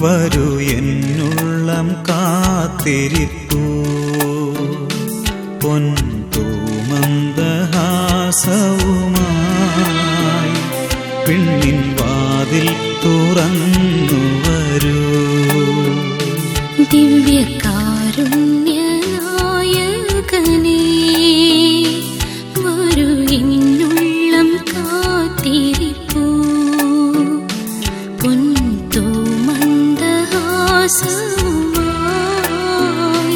വരൂ എന്നുള്ളം കാത്തിരിപ്പൂ പൊൻതൂമന്ദഹാസവുമായി പെണ്ണിൻ വാതിൽ തുറന്നു വരൂ. ദിവ്യകാരുണ്യനായകനേ വരൂ എന്നുള്ളം കാത്തിരിപ്പൂ പൊൻതൂമന്ദഹാസവുമായി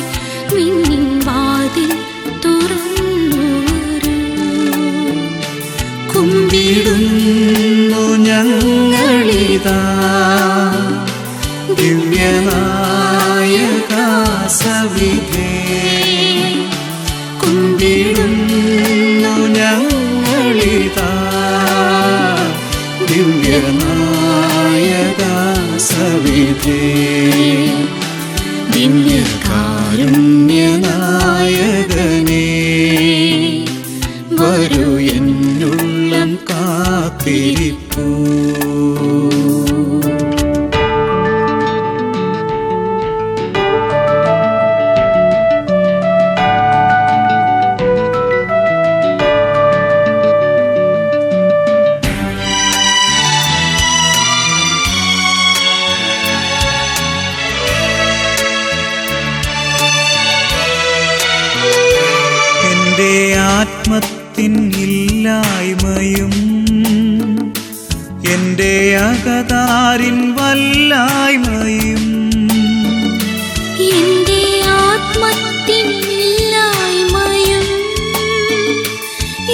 പെണ്ണിൻ വാതിൽ തുറന്നു വരൂ. കുമ്പിടുന്നു ഞങ്ങളിതാ ദിവ്യനായക സവിധേ, കുമ്പിടുന്നു ഞങ്ങളിതാ ദിവ്യനായക സവിധേ. ദിവ്യകാരുണ്യനായകനേ വരൂ എന്നുള്ളം കാത്തിരിപ്പൂ. എന്റെ ആത്മത്തിൻ ഇല്ലായ്മയും എന്റെ അകതാരിൻ വല്ലായ്മയും എന്റെ ആത്മത്തിൻ ഇല്ലായ്മയും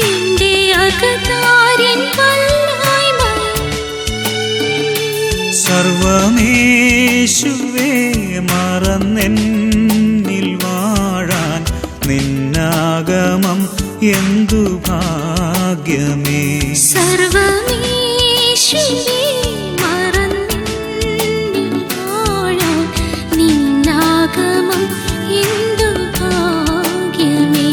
എന്റെ അകതാരിൻ വല്ലായ്മയും സർവമേശുവേ മറന്നെന്നിൽ വാഴാൻ നിന്നാഗമം എന്തു ഭാഗ്യമേ. സർവമേശുവേ മറന്നെന്നിൽ വാഴാൻ നിന്നാഗമം എന്തു ഭാഗ്യമേ.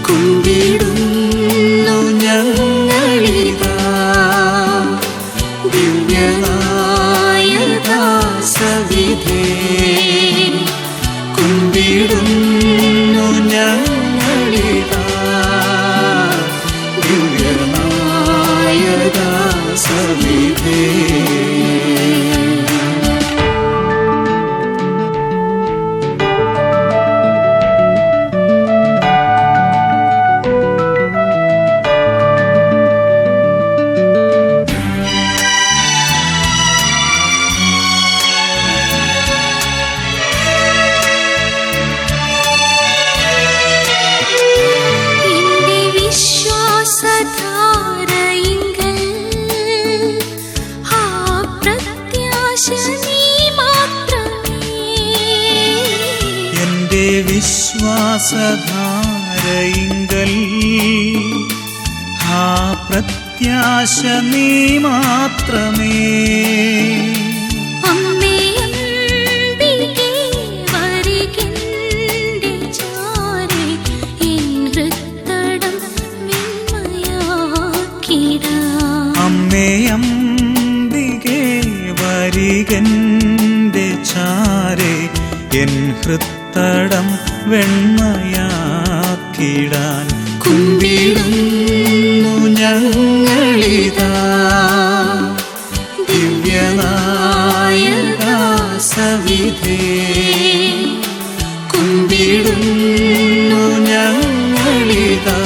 കുമ്പിടുന്നു ഞങ്ങളിതാ ദിവ്യനായക സവിധേ, കുമ്പിടുന്നു ഞങ്ങളിതാ ദിവ്യനായക സവിധേ. എന്റെ വിശ്വാസധാരയിങ്കൽ ശ്വാസധാരയിങ്കൽ ആ പ്രത്യാശ നീ മാത്രമേ. അമ്മേ അംബികേ വരികെന്റെ ചാരേ എൻ ഹൃത്തടം വെണ്മയാക്കിടാം. അമ്മേ അംബികേ വരികെന്റെ ചാരേ എൻ ഹൃത്തടം വെണ്മയാക്കിടാൻ. കുമ്പിടുന്നു ഞങ്ങളിതാ ദിവ്യനായക സവിധേ. കുമ്പിടുന്നു ഞങ്ങളിതാ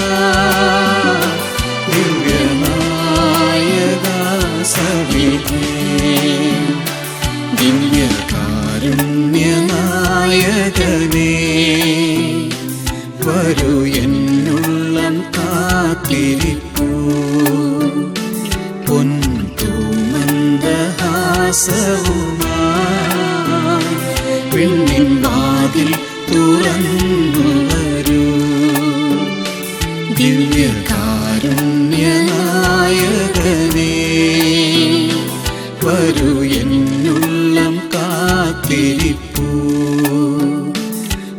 ദിവ്യനായക സവിധേ. ദിവ്യകാരുണ്യനായകനേ വരൂ എന്നുള്ളം കാത്തിരിപ്പൂ. പൊൻതൂമന്ദഹാസവുമായി വിണ്ണിൻ വാതിൽ തുറന്നു വരൂ. ദിവ്യകാരുണ്യനായകനേ വരൂ എന്നുള്ളം കാത്തിരിപ്പൂ.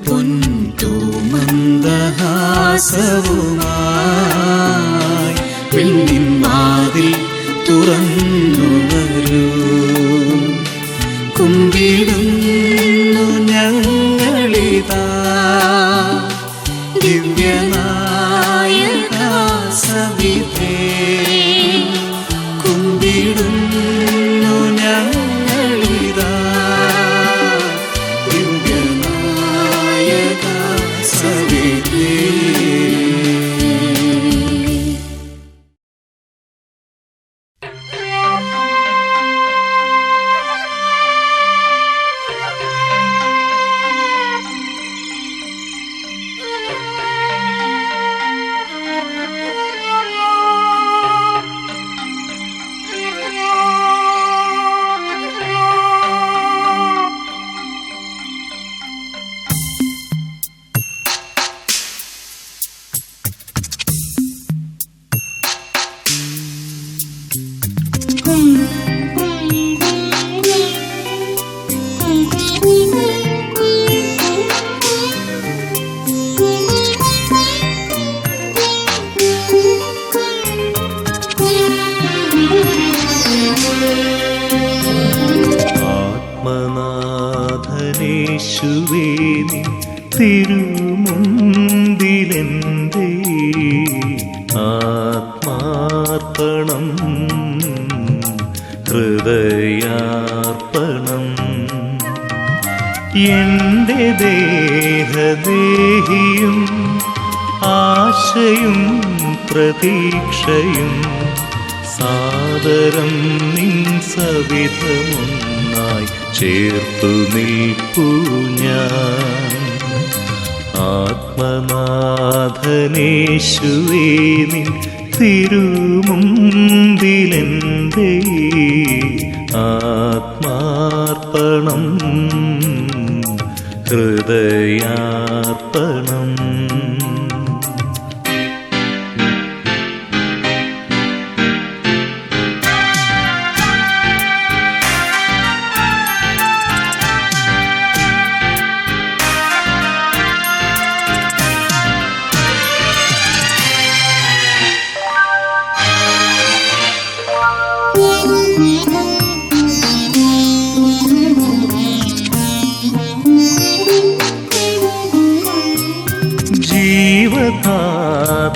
പൊൻതൂമന്ദഹാസവുമായി വിണ്ണിൻ വാതിൽ തുറന്നു വരൂ. കുമ്പിടുന്നു ഞങ്ങളിതാ ദിവ്യനായക സവിധേ. കുമ്പിടുന്നു ഞങ്ങളിതാ ദിവ്യനായക സവിധേ. ആത്മനാഥനേശുവേ നിൻ തിരുമുമ്പിലെന്തേ ആത്മാർപ്പണം ഹൃദയാർപ്പണം. എൻ്റെ ദേഹദേഹിയും ആശയും പ്രതീക്ഷയും സാദരം നിൻ സവിധമൊന്നായി ചേർത്തു നിൽപ്പൂ ഞാൻ. ആത്മനാഥനേശുവേ നിൻ തിരുമുമ്പിലെന്തേ ആത്മാർപ്പണം ഹൃദയാർപ്പണം.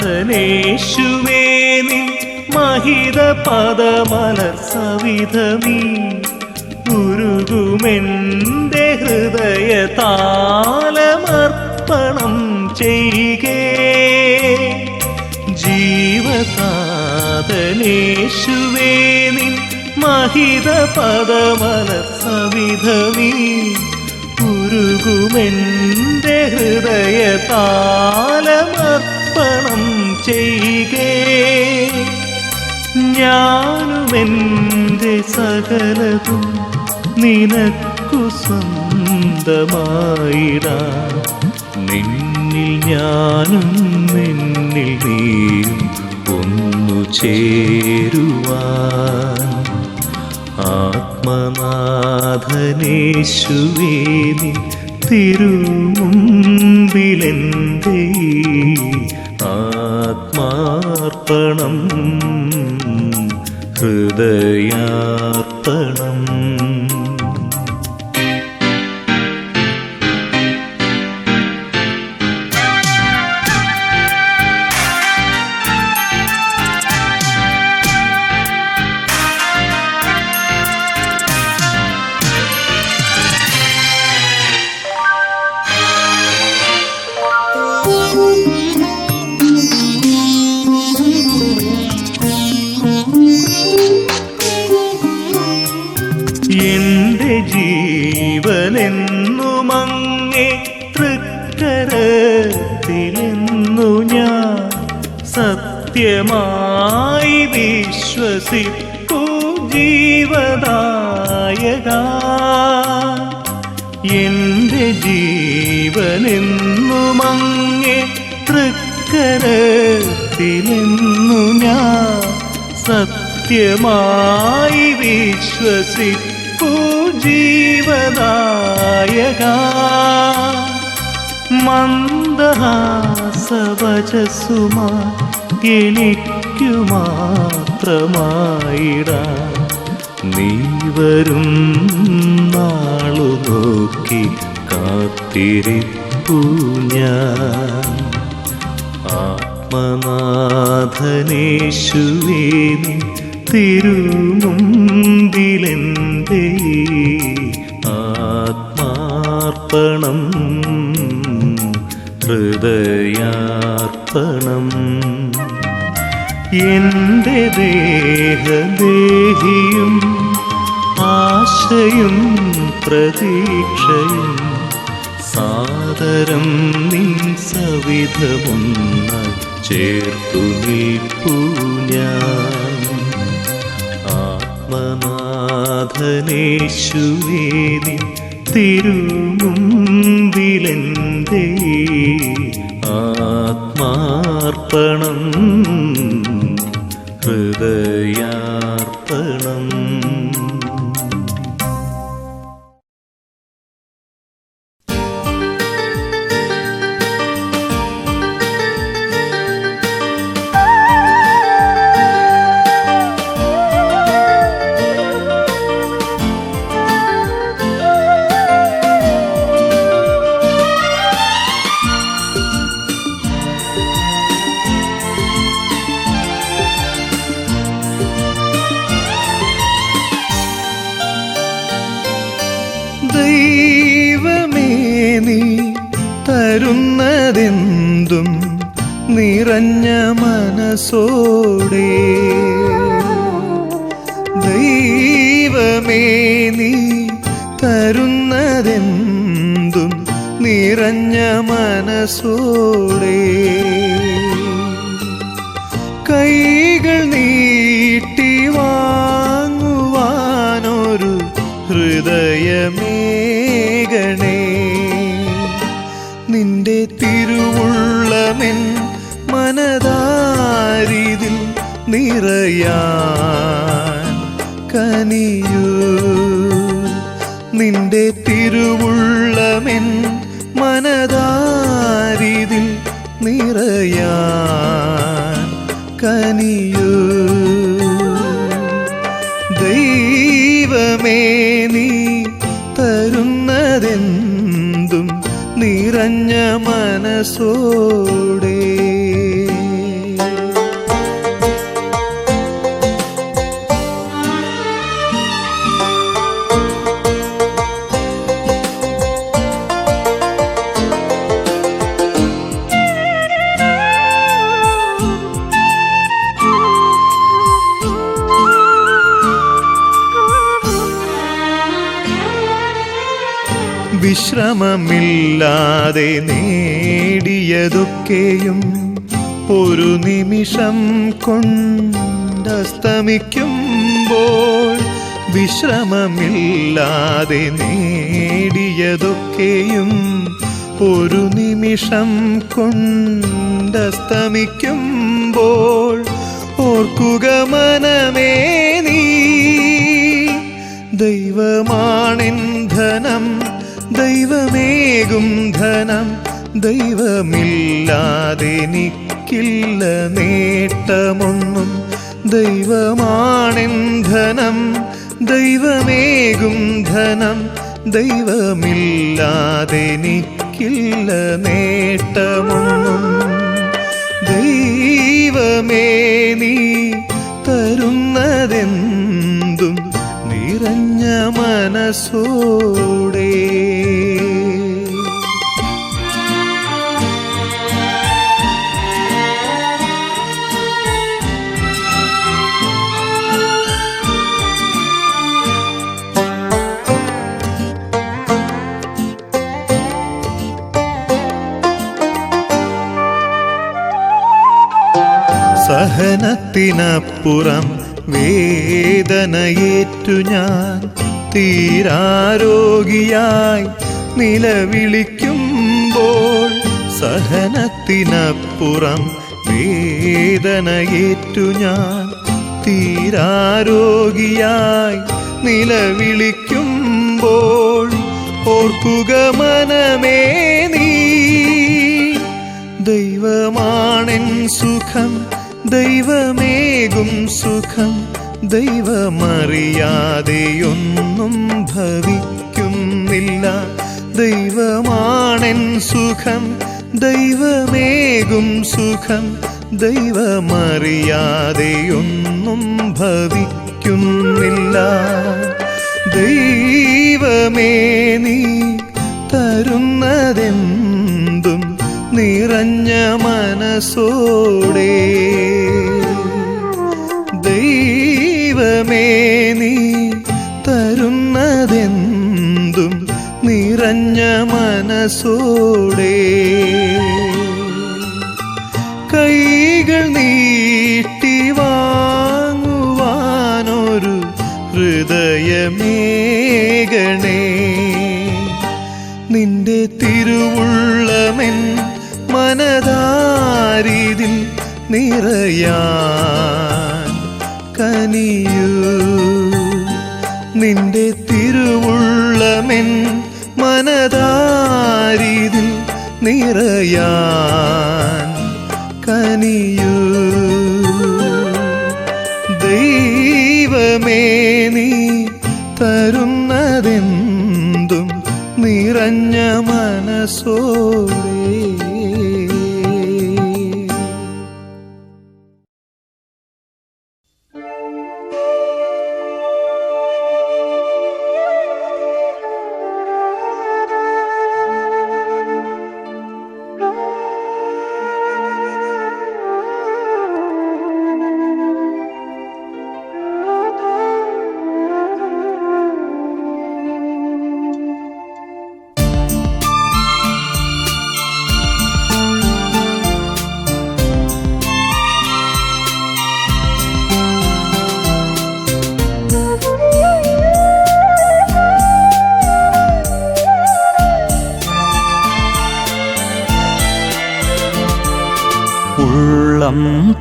ജീവനാഥനേശുവേ നിൻ മഹിത പദമലർ സവിധമീ ഉരുകുമെൻ്റെ ഹൃദയ താലമർപ്പണം ചെയ്യേ. ജീവനാഥനേശുവേ നിൻ മഹിത പദമലർ സവിധമീ ഉരുകുമെൻ്റെ ഹൃദയ താലമർപ്പണം ചെയ്യേ. ഞാനുമെൻ്റെ സകലതും നിനക്കു സ്വന്തമായിടാം. നിൻ എന്നിൽ ഞാനും എന്നിൽ നീയും ഒന്നു ചേരുവാൻ ആത്മനാഥനേശുവേ നിൻ തിരുമുമ്പിലെന്റെ ആത്മാർപ്പണം ഹൃദയാർപ്പണം. എന്റെ ജീവനെന്നുമങ്ങേ തൃക്കരത്തിലെന്നു ഞാൻ സത്യമായി വിശ്വസിപ്പു ജീവദായക. എന്റെ ജീവനെന്നുമങ്ങേ തൃക്കരത്തിലെന്നു ഞാൻ സത്യമായി വിശ്വസിപ്പു ജീവദായക. മന്ദഹാസവചസുമാ എനിക്കു മാത്രമായിടാം നീ വരും നാളു നോക്കി കാത്തിരിപ്പു ഞാൻ. ആത്മനാഥനേശുവേ നിൻ തിരുമുമ്പിലെന്റെ ആത്മാർപ്പണം ഹൃദയാർപ്പണം. എന്റെ ദേഹദേഹിയും ആശയും പ്രതീക്ഷയും സാദരം നിൻ സവിധമൊന്നായി ചേർത്തു നിൽപ്പു ഞാൻ. ആത്മനാഥനേശുവേ നിൻ തിരുമുമ്പിലെന്റെ ആത്മാർപ്പണം ഹൃദയാർപ്പണം. ദൈവമേ നീ തരുന്നതെന്തും നിറഞ്ഞ മനസ്സോടെ. ദൈവമേ നീ തരുന്നതെന്തും നിറഞ്ഞ മനസ്സോടെ. കൈകൾ നീട്ടി വാങ്ങുവാനൊരു ഹൃദയമേകണേ. നിന്റെ തിരുവുള്ളമെൻ മനതാരിതിൽ നിറയാൻ കനിയൂ. നിന്റെ തിരുവുള്ളമെൻ മനതാരിതിൽ നിറയാൻ കനിയൂ. ദൈവമേ നീ തരുന്നതെന്തും നിറഞ്ഞ മനസ്സോടെ. വിശ്രമമില്ലാതെ നേടിയതൊക്കെയും ഒരു നിമിഷം കൊണ്ടസ്തമിക്കുമ്പോൾ. വിശ്രമമില്ലാതെ നേടിയതൊക്കെയും ഒരു നിമിഷം കൊണ്ടസ്തമിക്കുമ്പോൾ ഓർക്കുക മനമേ നീ, ദൈവമാണെന്ധനം, ദൈവമേകും ധനം, ദൈവമില്ലാതെനിക്കില്ല നേട്ടമൊന്നും. ദൈവമാണെന്ധനം, ദൈവമേകും ധനം, ദൈവമില്ലാതെനിക്കില്ല നേട്ടമൊന്നും. ദൈവമേ നീ തരുന്നതെന്തും നിറഞ്ഞ മനസ്സോടെ. സഹനത്തിനപ്പുറം വേദനയേറ്റു ഞാൻ തീരാരോഗിയായി നിലവിളിക്കുമ്പോൾ, സഹനത്തിനപ്പുറം വേദനയേറ്റു ഞാൻ തീരാരോഗിയായി നിലവിളിക്കുമ്പോൾ, ഓർക്കുക മനമേ നീ, ദൈവമാണെൻ സുഖം, ദൈവമേകും സുഖം, ദൈവമറിയാതെയൊന്നും ഭവിക്കുന്നില്ല. ദൈവമാണെൻ സുഖം, ദൈവമേകും സുഖം, ദൈവമറിയാതെയൊന്നും ഭവിക്കുന്നില്ല. ദൈവമേ നീ തരുന്നതെന്തും നിറഞ്ഞ മനസ്സോടെ. ദൈവമേ നീ തരുന്നതെന്തും നിറഞ്ഞ മനസ്സോടെ. കൈകൾ നീട്ടി വാങ്ങുവാനൊരു ഹൃദയമേകണേ, നിന്റെ തിരുവുള്ളമെൻ മനതാരിതിൽ നിറയാൻ കനിയൂ. നിന്റെ തിരുവുള്ളമെൻ മനതാരിതിൽ നിറയാൻ കനിയൂ. ദൈവമേ നീ തരുന്നതെന്തും നിറഞ്ഞ മനസ്സോടെ. ഉള്ളം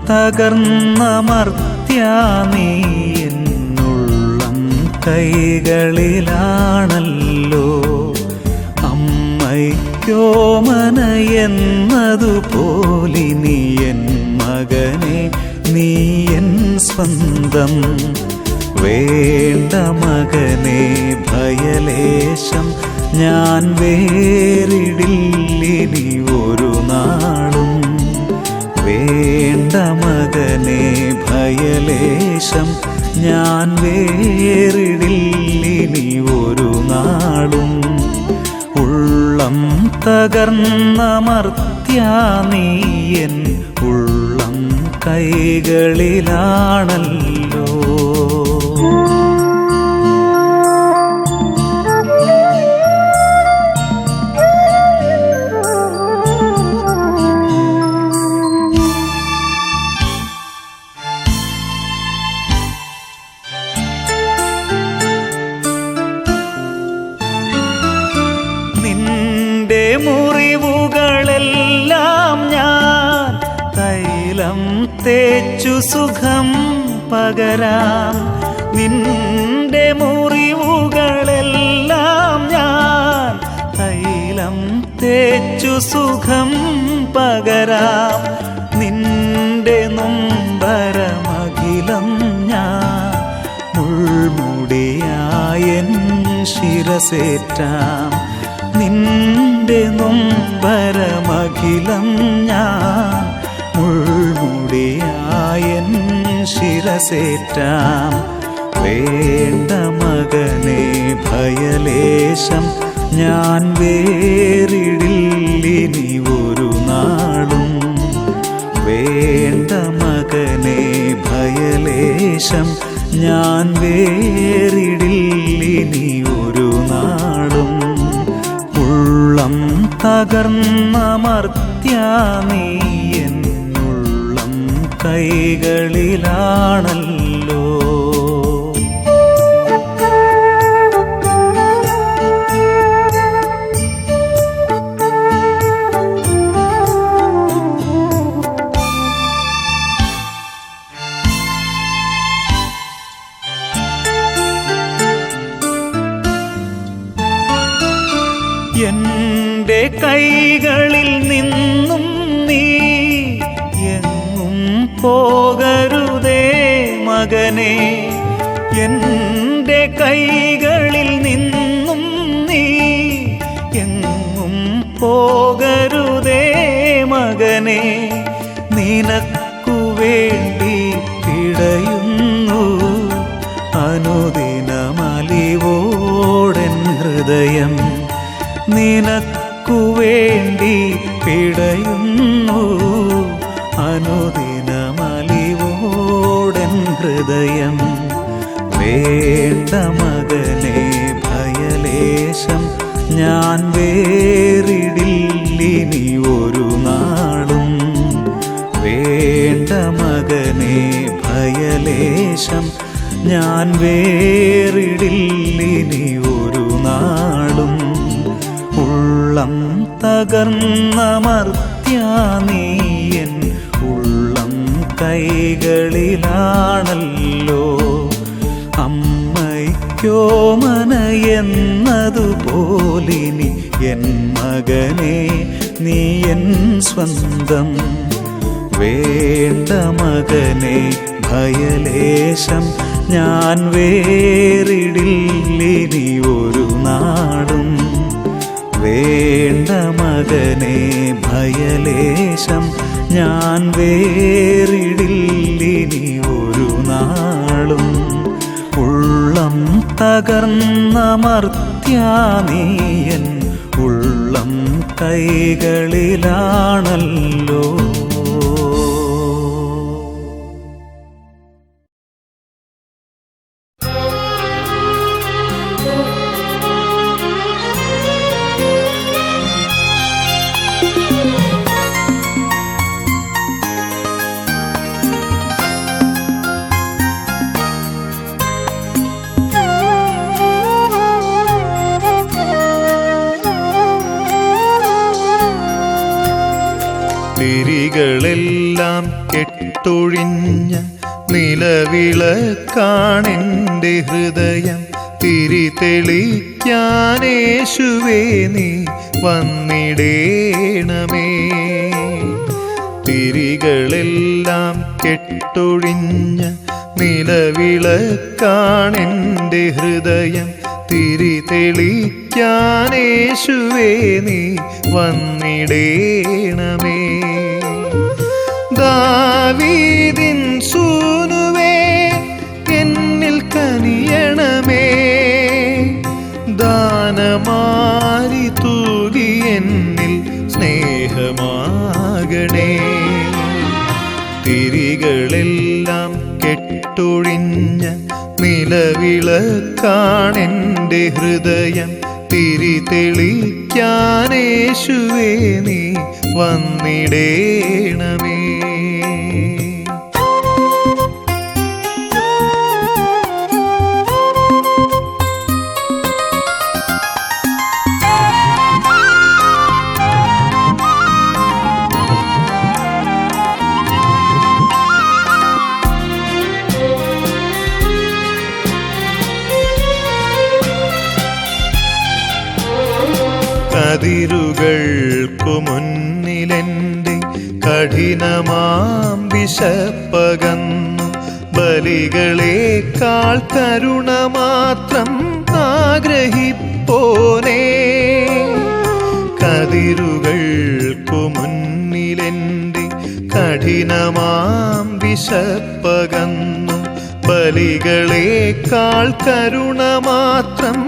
തകർന്ന മർത്യാനീ എന്നുള്ളം കൈകളിലാണല്ലോ. അമ്മയ്ക്കോമനയെന്നതുപോലെ നീ എൻ മകനെ, നീ എൻ സ്വന്തം. വേണ്ട മകനെ ഭയലേശം ഞാൻ വേറിടില്ലിനി ഒരു നാളും. വേണ്ട മകനെ ഭയലേശം ഞാൻ വേറിടില്ലിനി ഒരു നാളും. ഉള്ളം തകർന്ന മർത്യാനീ എൻ ഉള്ളം കൈകളിലാണല്ലോ. മുറിവുകളെല്ലാം മുറിവുകളെല്ലാം ഞാൻ തൈലം തേച്ചു സുഖം പകരാം. നിന്റെ മുറിവുകളെല്ലാം ഞാൻ തൈലം തേച്ചു സുഖം പകരാം. നിന്റെ നൊമ്പരമഖിലം ഞാൻ മുൾമുടിയായൻ ശിരസേറ്റാം. നിന്റെ നൊമ്പരമഖിലം ഞാൻ മുൾമുടിയായൻ ശിരസേറ്റാം. വേണ്ട മകനെ ഭയലേശം ഞാൻ വേറിടില്ലിനി ഒരു നാളും. വേണ്ട മകനെ ഭയലേശം ഞാൻ വേറിടില്ലിനി ഒരു നാളും. ഉള്ളം തകർന്നമർത്യാ നീ എന്നുള്ളം കൈകളിലാണല്ലോ. എന്റെ കൈകളിൽ നിന്നും നീ എങ്ങും പോകരുതേ മകനെ. എന്റെ കൈകളിൽ നിന്നും നീ എങ്ങും പോകരുതേ മകനെ. നിനക്കു വേണ്ടി പിടയുന്നു അനുദിനമലിവോടെൻ ഹൃദയം. നിനക്കു വേണ്ടി പിടയുന്നു അനുദിനമലിവോടെൻ ഹൃദയം. വേണ്ട മകനെ ഭയലേശം ഞാൻ വേറിടില്ലിനി ഒരു നാളും. വേണ്ട മകനെ ഭയലേശം ഞാൻ വേറിടില്ലിനി ഒരു നാളും. ഉള്ളം തകർന്നമർത്യാ നീ എൻ ഉള്ളം കൈകളിലാണല്ലോ. അമ്മയ്ക്കോമനയെന്നതുപോലിനി എൻ മകനെ നീ എൻ സ്വന്തം. വേണ്ട മകനെ ഭയലേശം ഞാൻ വേറിടില്ലിനി ഒരു നാടും. വേണ്ട മകനെ ഭയലേശം ഞാൻ വേറിടില്ലിനി ഒരു നാളും. ഉള്ളം തകർന്നമർത്യാ നീ എൻ ഉള്ളം കൈകളിലാണല്ലോ. തിരികളെല്ലാം കെട്ടൊഴിഞ്ഞ നിലവിളക്കാണെൻ്റെ ഹൃദയം. തിരി തെളിക്കാനേശുവേ നീ വന്നിടേണമേ. തിരികളെല്ലാം കെട്ടൊഴിഞ്ഞ നിലവിളക്കാണെൻ്റെ ഹൃദയം. തിരി തെളിക്കാനേശുവേ നീ വന്നിടേണമേ. ദാവീദിൻ സൂനുവേ എന്നിൽ കനിയണമേ. ദാനമാരി തൂകി എന്നിൽ സ്നേഹമാകണേ. തിരികളെല്ലാം കെട്ടൊഴിഞ്ഞ നിലവിളക്കാണെൻ്റെ ഹൃദയം. തിരി തെളിക്കാനേശുവേ നീ വന്നിടേണമേ. കതിരുകൾക്കു മുന്നിലെൻ്റെ കഠിനമാം വിശപ്പകന്നു ബലികളേക്കാൾ കരുണ മാത്രം ആഗ്രഹിപ്പോനേ. കതിരുകൾക്കു മുന്നിലെൻ്റെ കഠിനമാം വിശപ്പകന്നു ബലികളേക്കാൾ കരുണ മാത്രം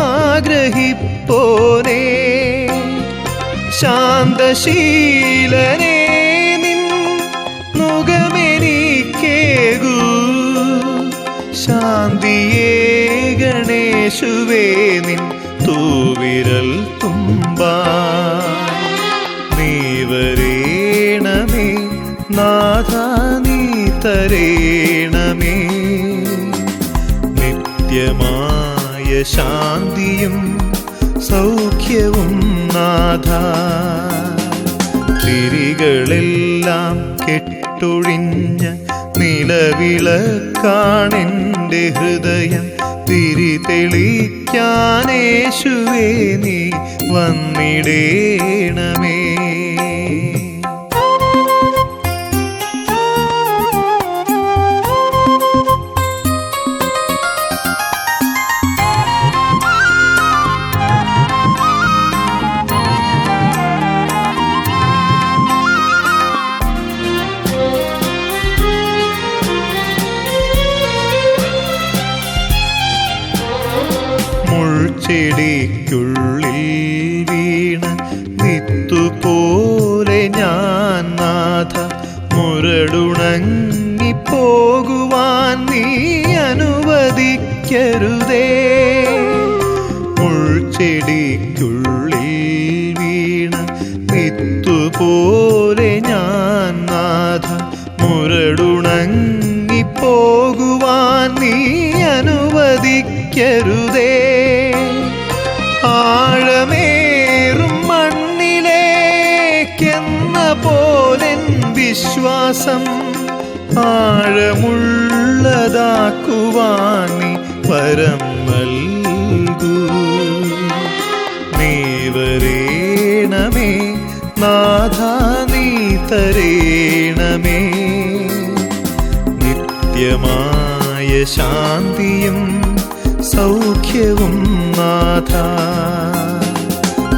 ആഗ്രഹിപ്പോനേ. ശാന്തശീലനേ നിൻ മുഖമെനിക്കേകൂ, ശാന്തിയേ ഗണേശുവേ നിൻ തൂവിരൽ തുമ്പാ. നീ വരേണമേ നാഥ, നീ തരേണമേ നിത്യമായ ശാന്തിയും സൗഖ്യവും നാഥ. തിരികളെല്ലാം കെട്ടൊഴിഞ്ഞ നിലവിളക്കാണെൻ്റെ ഹൃദയം. തിരി തെളിക്കാനേശുവേ നീ വന്നിടേണമേ. ചെടിക്കുള്ളിൽ വീണ വിത്തുപോലെ ഞാൻ നാഥ, മുരടുണങ്ങിപ്പോകുവാൻ നീ അനുവദിക്കരുതേ. മുൾച്ചെടിക്കുള്ളിൽ വീണ വിത്തുപോലെ ഞാൻ നാഥ, മുരടുണങ്ങിപ്പോകുവാൻ നീ അനുവദിക്കരുതേ. ആഴമേറും മണ്ണിലേക്കെന്ന പോലെൻ വിശ്വാസം ആഴമുള്ളതാക്കുവാൻ നീ വരം നൽകൂ. നീ വരേണമേ നാഥ, നീ തരേണമേ നിത്യമായ ശാന്തിയും സൗഖ്യവും നാഥ.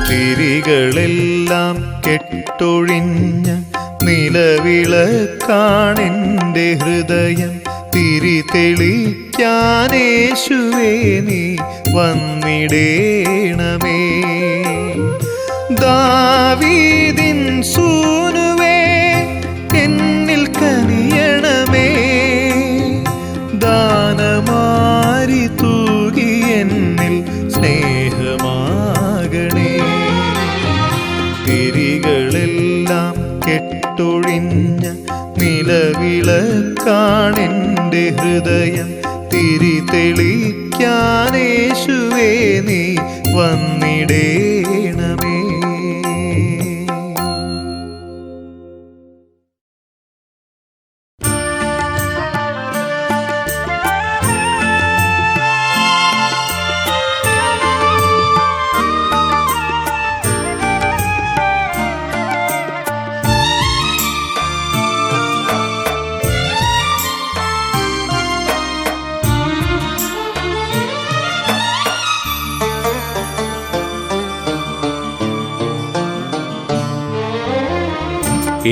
തിരികളെല്ലാം കെട്ടൊഴിഞ്ഞ നിലവിളക്കാണെൻ്റെ ഹൃദയം. തിരി തെളിക്കാനേശുവേ നീ വന്നിടേണമേ. ദാവീദിൻ സൂനുവേ എന്നിൽ കനിയണമേ. ദാനമാരി തൂകി എന്നിൽ സ്നേഹമാകണേ. തിരികളെല്ലാം കെട്ടൊഴിഞ്ഞ നിലവിളക്കാണെൻ്റെ ഹൃദയം. തിരി തെളിക്കാനേശുവേ നീ വന്നിടേണമേ.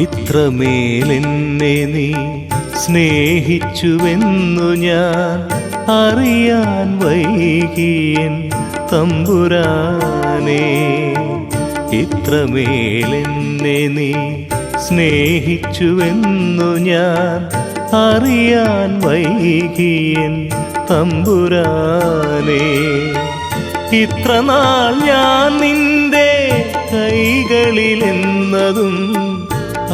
ഇത്രമേലെന്നെ നീ സ്നേഹിച്ചുവെന്നു ഞാൻ അറിയാൻ വൈകിയൻ തമ്പുരാനേ. ഇത്രമേലെന്നെ നീ സ്നേഹിച്ചുവെന്നു ഞാൻ അറിയാൻ വൈകിയൻ തമ്പുരാനേ. ഇത്രനാൾ ഞാൻ നിന്റെ കൈകളിലെന്നതും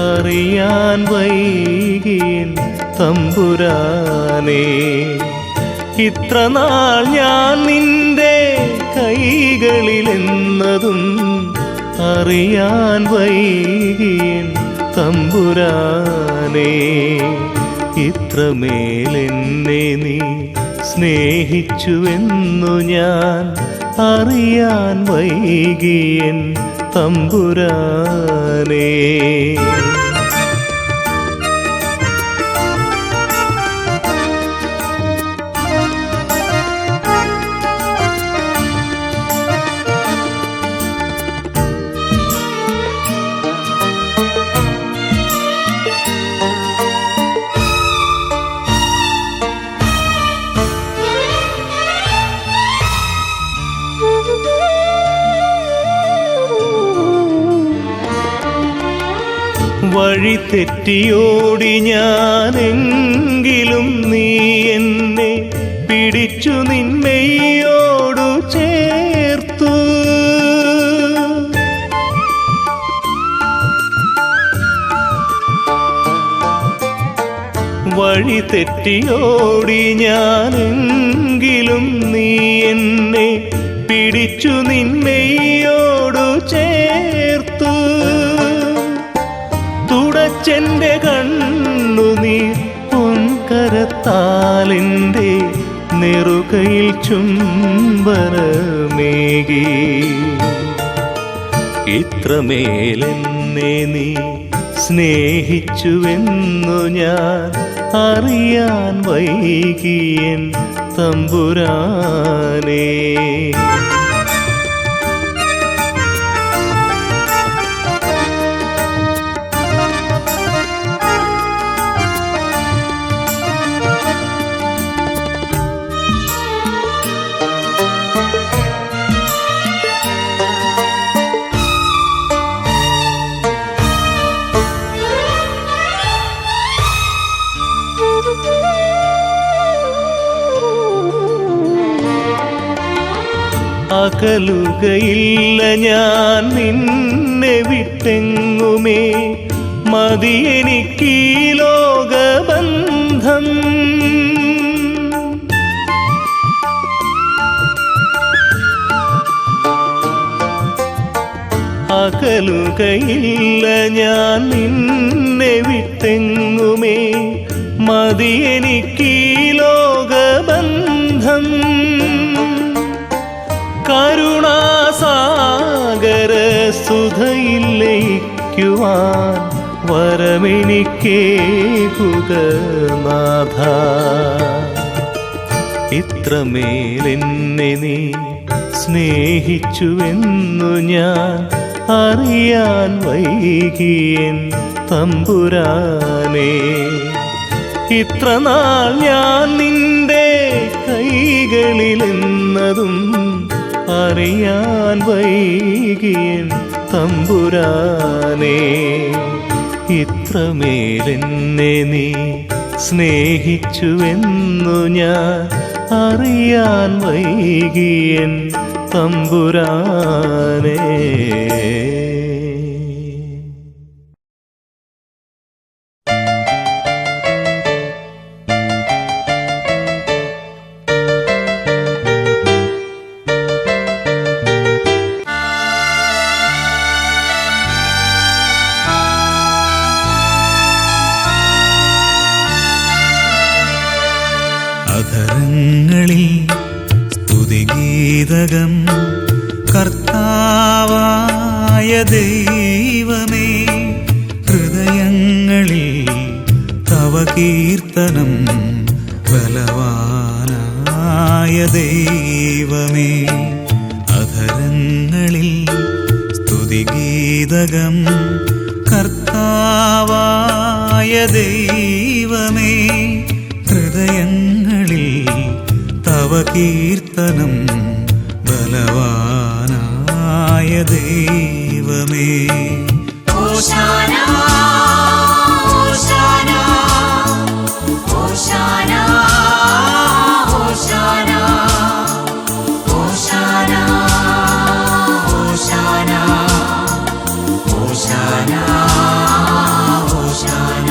അറിയാൻ വൈകിയൻ തമ്പുരാനേ. ഇത്രനാൾ ഞാൻ നിന്റെ കൈകളിലെന്നതും അറിയാൻ വൈകിയൻ തമ്പുരാനേ. ഇത്രമേലെന്നെ നീ സ്നേഹിച്ചുവെന്നു ഞാൻ അറിയാൻ വൈകിയൻ തമ്പുരാനേ. വഴി തെറ്റിയോടി ഞാനെങ്കിലും നീ എന്നെ പിടിച്ചു നിന്മയോടു ചേർത്തു. വഴി തെറ്റിയോടി ഞാനെങ്കിലും നീ എന്നെ പിടിച്ചു നിന്മയോടു ചേർത്തു. തുടച്ചെന്റെ കണ്ണുനീർ പൊൻകരത്താലെന്റെ നെറുകയിൽ ചുംബനമേകി. ഇത്രമേലെന്നെ നീ സ്നേഹിച്ചുവെന്നു ഞാൻ അറിയാൻ വൈകിയൻ തമ്പുരാനേ. അകലുകയില്ല ഞാൻ നിന്നെ വിട്ടെങ്ങുമേ, മതിയെനിക്കീ ലോകബന്ധം. അകലുകയില്ല ഞാൻ നിന്നെ വിട്ടെങ്ങുമേ, മതിയെനിക്കീ ലോകബന്ധം. കരുണാസാഗര സുധയിലയിക്കുവാൻ വരമെനിക്കേകുക നാഥ. ഇത്രമേലെന്നെ നീ സ്നേഹിച്ചുവെന്നു ഞാൻ അറിയാൻ വൈകിയൻ തമ്പുരാനേ. ഇത്രനാൾ ഞാൻ നിന്റെ കൈകളിലെന്നതും അറിയാൻ വൈകിയൻ തമ്പുരാനേ. ഇത്രമേലെന്നെ നീ സ്നേഹിച്ചുവെന്നു ഞാൻ അറിയാൻ വൈകിയൻ തമ്പുരാനേ. അധരങ്ങളിൽ സ്തുതിഗീതകം കർത്താവായ ദൈവമേ, ഹൃദയങ്ങളിൽ തവ കീർത്തനം ബലവാനായ ദൈവമേ. അധരങ്ങളിൽ സ്തുതിഗീതകം കർത്താവായ ദൈവമേ, ഹൃദയങ്ങളിൽ തവ കീർത്തനം ബലവാനായ ദൈവമേ. ഹോശാന ഹോശാന ഹോശാന ഹോശാന ഹോശാന ഹോശാന ഹോശാന ഹോശാന.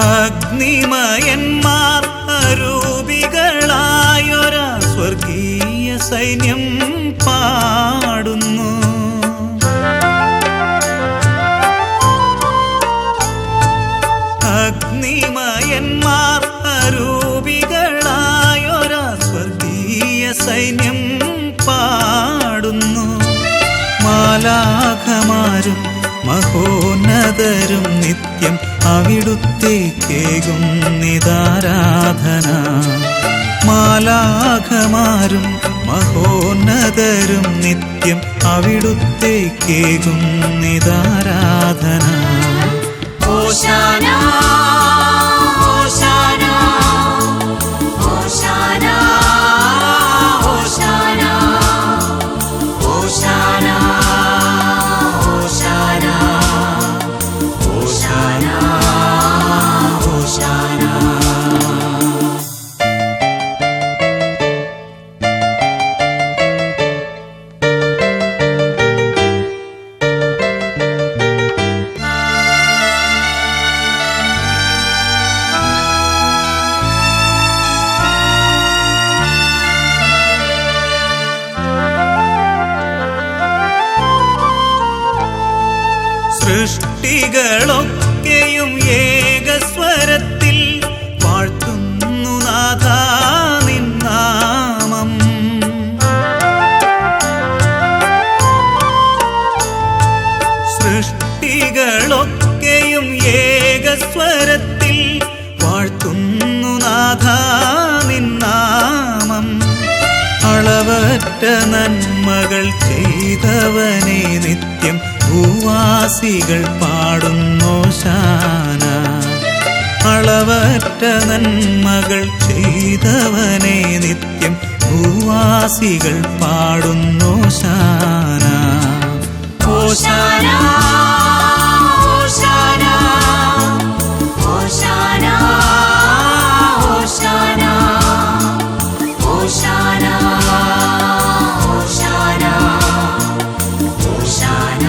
അഗ്നിമയന്മാർ അരൂപികളായൊര സ്വർഗീയ സൈന്യം പാടുന്നു. അഗ്നിമയന്മാർ അരൂപികളായൊര സ്വർഗീയ സൈന്യം പാടുന്നു. മാലാഖമാരും മഹോന്നതരും നിത്യം അവിടുത്തേക്കേകുന്നിതാരാധന. മാലാഖമാരും മഹോന്നതരും നിത്യം അവിടുത്തേക്കേകുന്നിതാരാധന. ഹോശാന ഹോശാന ഹോശാന ഹോശാന ഹോശാന ഹോശാന ഹോശാന ഹോശാന. സൃഷ്ടികളൊക്കെയും ഏകസ്വരത്തിൽ വാഴ്ത്തുന്നു നാഥാ നിൻ നാമം. സൃഷ്ടികളൊക്കെയും ഏകസ്വരത്തിൽ വാഴ്ത്തുന്നു നാഥാ നിൻ നാമം. അളവറ്റ നന്മകൾ ചെയ്തവനെ നിത്യം ഭൂവാസികൾ പാടുന്നു ഹോശാന. അളവറ്റ നന്മകൾ ചെയ്തവനെ നിത്യം ഭൂവാസികൾ പാടുന്നു ഹോശാന. ഹോശാന ഹോശാന ഹോശാന ഹോശാന ഹോശാന ഹോശാന ഹോശാന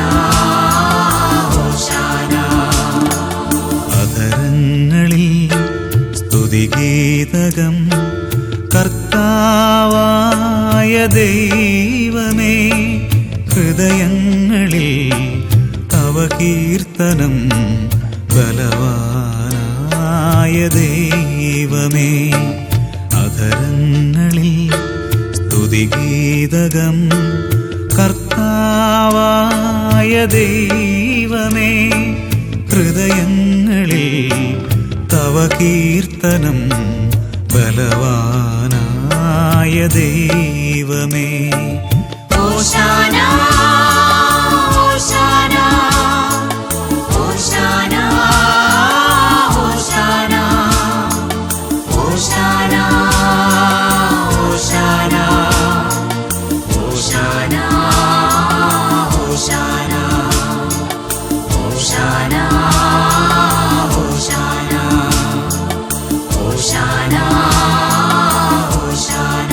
ഹോശാന. അധരങ്ങളിൽ സ്തുതിഗീതകം കർത്താവായ ദൈവമേ. ഹൃദയങ്ങളിൽ തവ കീർത്തനം ബലവാനായ ദൈവമേ. അധരങ്ങളിൽ സ്തുതിഗീതകം കർത്താവായ ദൈവമേ. ഹൃദയങ്ങളിൽ തവ കീർത്തനം ബലവാനായ ദൈവമേ. ഹോശാന ഹോശാന ഹോശാന ഹോശാന ഹോശാന ഹോശാന ഹോശാന ഹോശാന ഹോശാന ഹോശാന ഹോശാന ഹോശാന.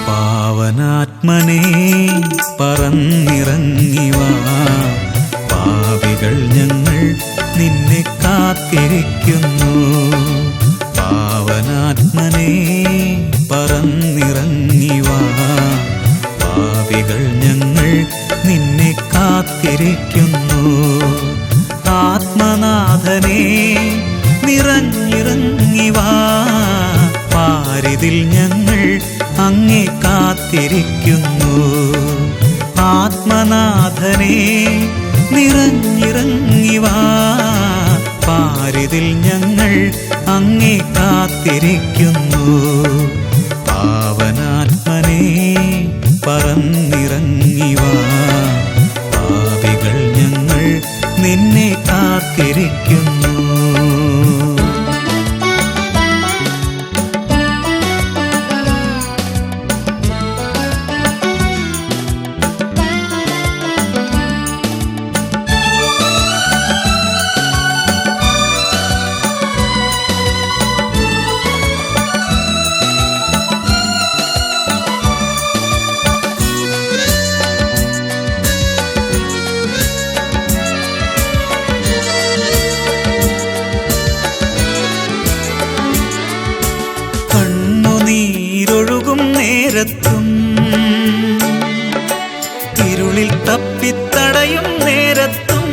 പാവനാത്മനേ പറന്നിറങ്ങിവാ. പാപികൾ ഞങ്ങൾ നിന്നെ കാത്തിരിക്കുന്നു. പാവനാത്മനേ പറന്നിറങ്ങിവാ. പാപികൾ ഞങ്ങൾ നിന്നെ കാത്തിരിക്കുന്നു. ആത്മനാഥനേ നിറഞ്ഞിറങ്ങിവാ. പാരിതിൽ ഞങ്ങൾ അങ്ങേ കാത്തിരിക്കുന്നു. ആത്മനാഥനേ നിറഞ്ഞിറങ്ങിവാ. പാരിതിൽ ഞങ്ങൾ അങ്ങേ കാത്തിരിക്കുന്നു. പാവനാത്മനേ പറന്നിറങ്ങിവാ. പാപികൾ ഞങ്ങൾ നിന്നെ കാത്തിരിക്കുന്നു. നേരത്തും ഇരുളിൽ തപ്പിത്തടയും നേരത്തും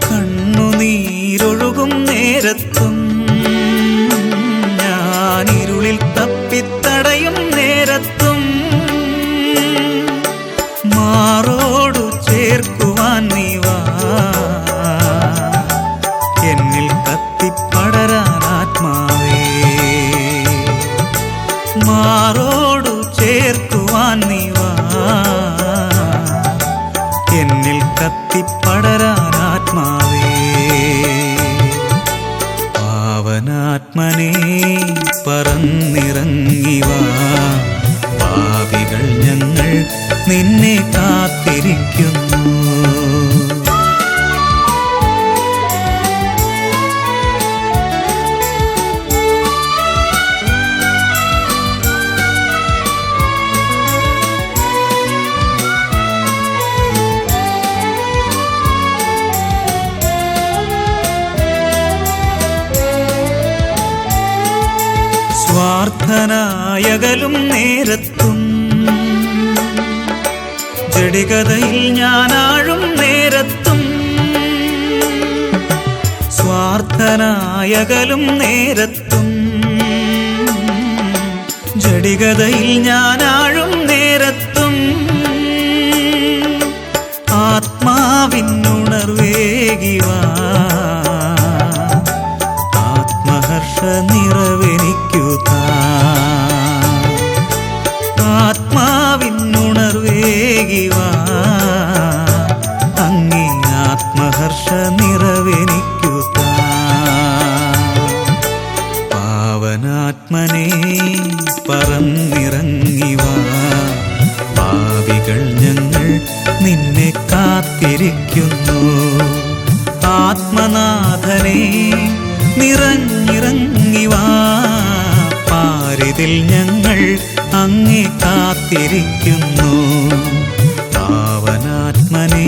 കണ്ണുനീരൊഴുകും നേരത്തും ഞാൻ ഇരുളിൽ തപ്പിത്തടയും നേരത്തും മാറോടു ചേർക്കുവാൻ നീ വാ എന്നിൽ കത്തിപ്പടരാൻ ആത്മാവേ മാറോടു ചേർക്കുവാൻ നീ വാ എന്നിൽ കത്തിപ്പടരാൻ ആത്മാവേ പാവനാത്മനേ പറന്നിറങ്ങി വാ പാപികൾ ഞങ്ങൾ നിന്നെ കാത്തിരിക്കുന്നു സ്വാർത്ഥനായകലും നേരത്തും ജഡികതയിൽ ഞാനാഴും നേരത്തും സ്വാർത്ഥനായകലും നേരത്തും ജഡികതയിൽ ഞാനാഴും നേരത്തും ആത്മാവിനുണർവേകിവാ ആത്മഹർഷ നിറവെനിക്കു താ ആത്മാവിനുണർവേകിവാ അങ്ങേ ആത്മഹർഷ നിറവെനിക്കു താ പാവനാത്മനേ പറന്നിറങ്ങി വാ പാപികൾ ഞങ്ങൾ നിന്നെ കാത്തിരിക്കുന്നു ആത്മനാഥനേ നിറഞ്ഞിറങ്ങി വാ പാരിതിൽ ഞങ്ങൾ അങ്ങേ കാത്തിരിക്കുന്നു പാവനാത്മനേ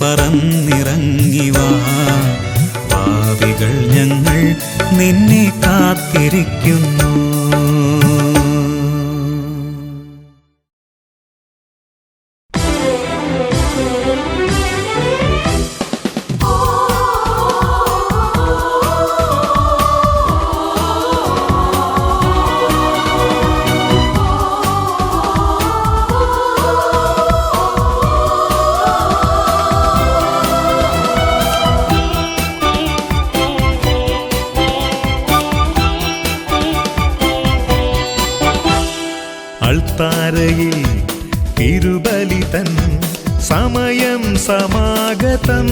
പറന്നിറങ്ങി വാ പാപികൾ ഞങ്ങൾ നിന്നെ കാത്തിരിക്കുന്നു അൾത്താരയിൽ തിരുബലി തൻ സമയം സമാഗതം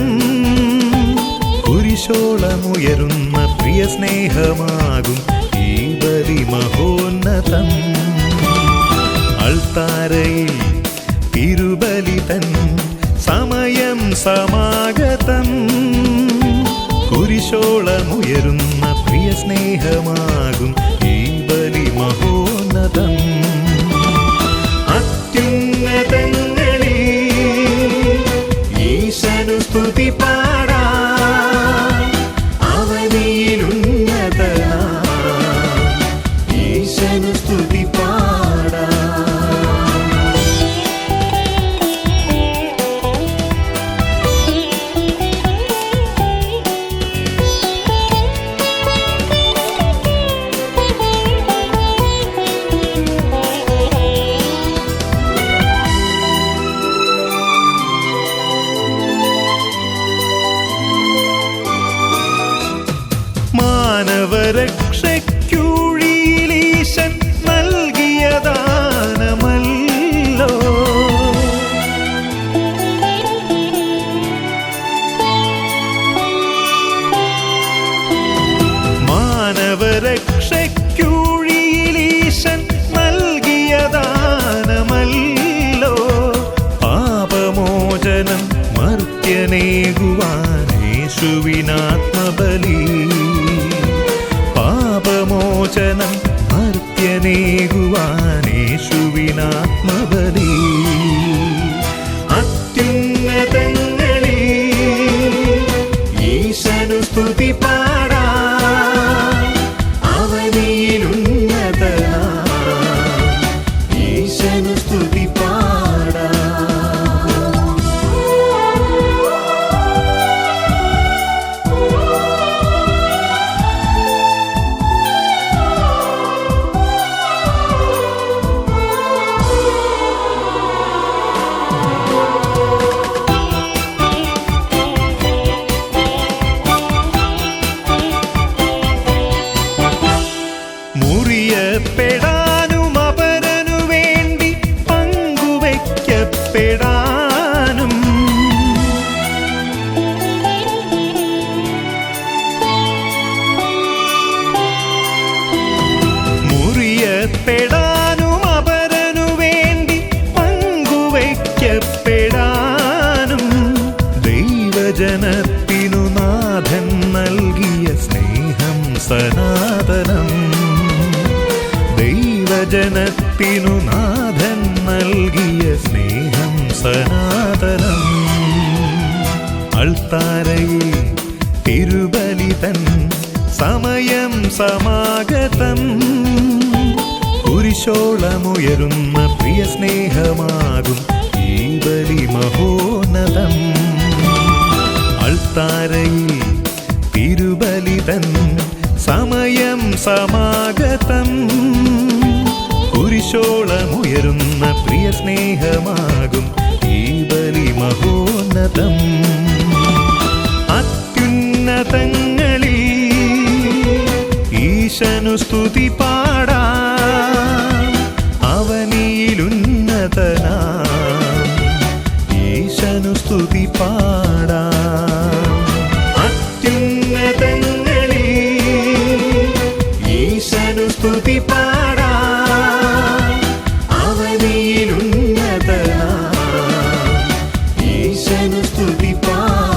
കുരിശോളമുയരുന്ന പ്രിയ സ്നേഹമാകും ഈ ബലി മഹോന്നതം അൾത്താരയിൽ തിരുബലി തൻ സമയം സമാഗതം കുരിശോളമുയരുന്ന പ്രിയ സ്നേഹമാകും ഈ ബലി മഹോന്നതം അത്യുന്നതങ്ങളിൽ ഈശനു സ്തുതി പാടാ അവനിലുന്നതനാ ഈശനു സ്തുതി പാടാ മാനവരക്ഷയ്ക്കുഴിയിലീശൻ നൽകിയ ദാനമല്ലോ മാനവരക്ഷയ്ക്കുഴിയിലീശൻ നൽകിയ ദാനമല്ലോ പാപമോചനം മർത്യനേകുവാൻ യേശുവിനാത്മബലി പാപമോചനം മർത്യനേകുവാൻ യേശുവിനാത്മബലി അത്യുന്നതങ്ങളിൽ ഈശനു സ്തുതി പാടാ അവനിലുന്നത സർവജനത്തിനു നാഥൻ നൽകിയ സ്നേഹം സനാതനം. അൾത്താരയിൽ തിരുബലി തൻ സമയം സമാഗതം. കുരിശോളമുയരുന്ന പ്രിയ സ്നേഹമാകും ഈ ബലി മഹോന്നതം. അൾത്താരയിൽ തിരുബലി തൻ സമയം സമാഗതം. കുരിശോളമുയരുന്ന പ്രിയ സ്നേഹമാകും ഈ ബലി മഹോന്നതം. അത്യുന്നതങ്ങളിൽ ഈശനു സ്തുതി പാടാം. അവനിയിലുന്നതനാം ഈശനു സ്തുതി പാടാം. അത്യുന്നതങ്ങളിൽ ഈശനു സ്തുതി പാടാം. അവനിയിലുന്നതനാം ഈശനു സ്തുതി പാടാം.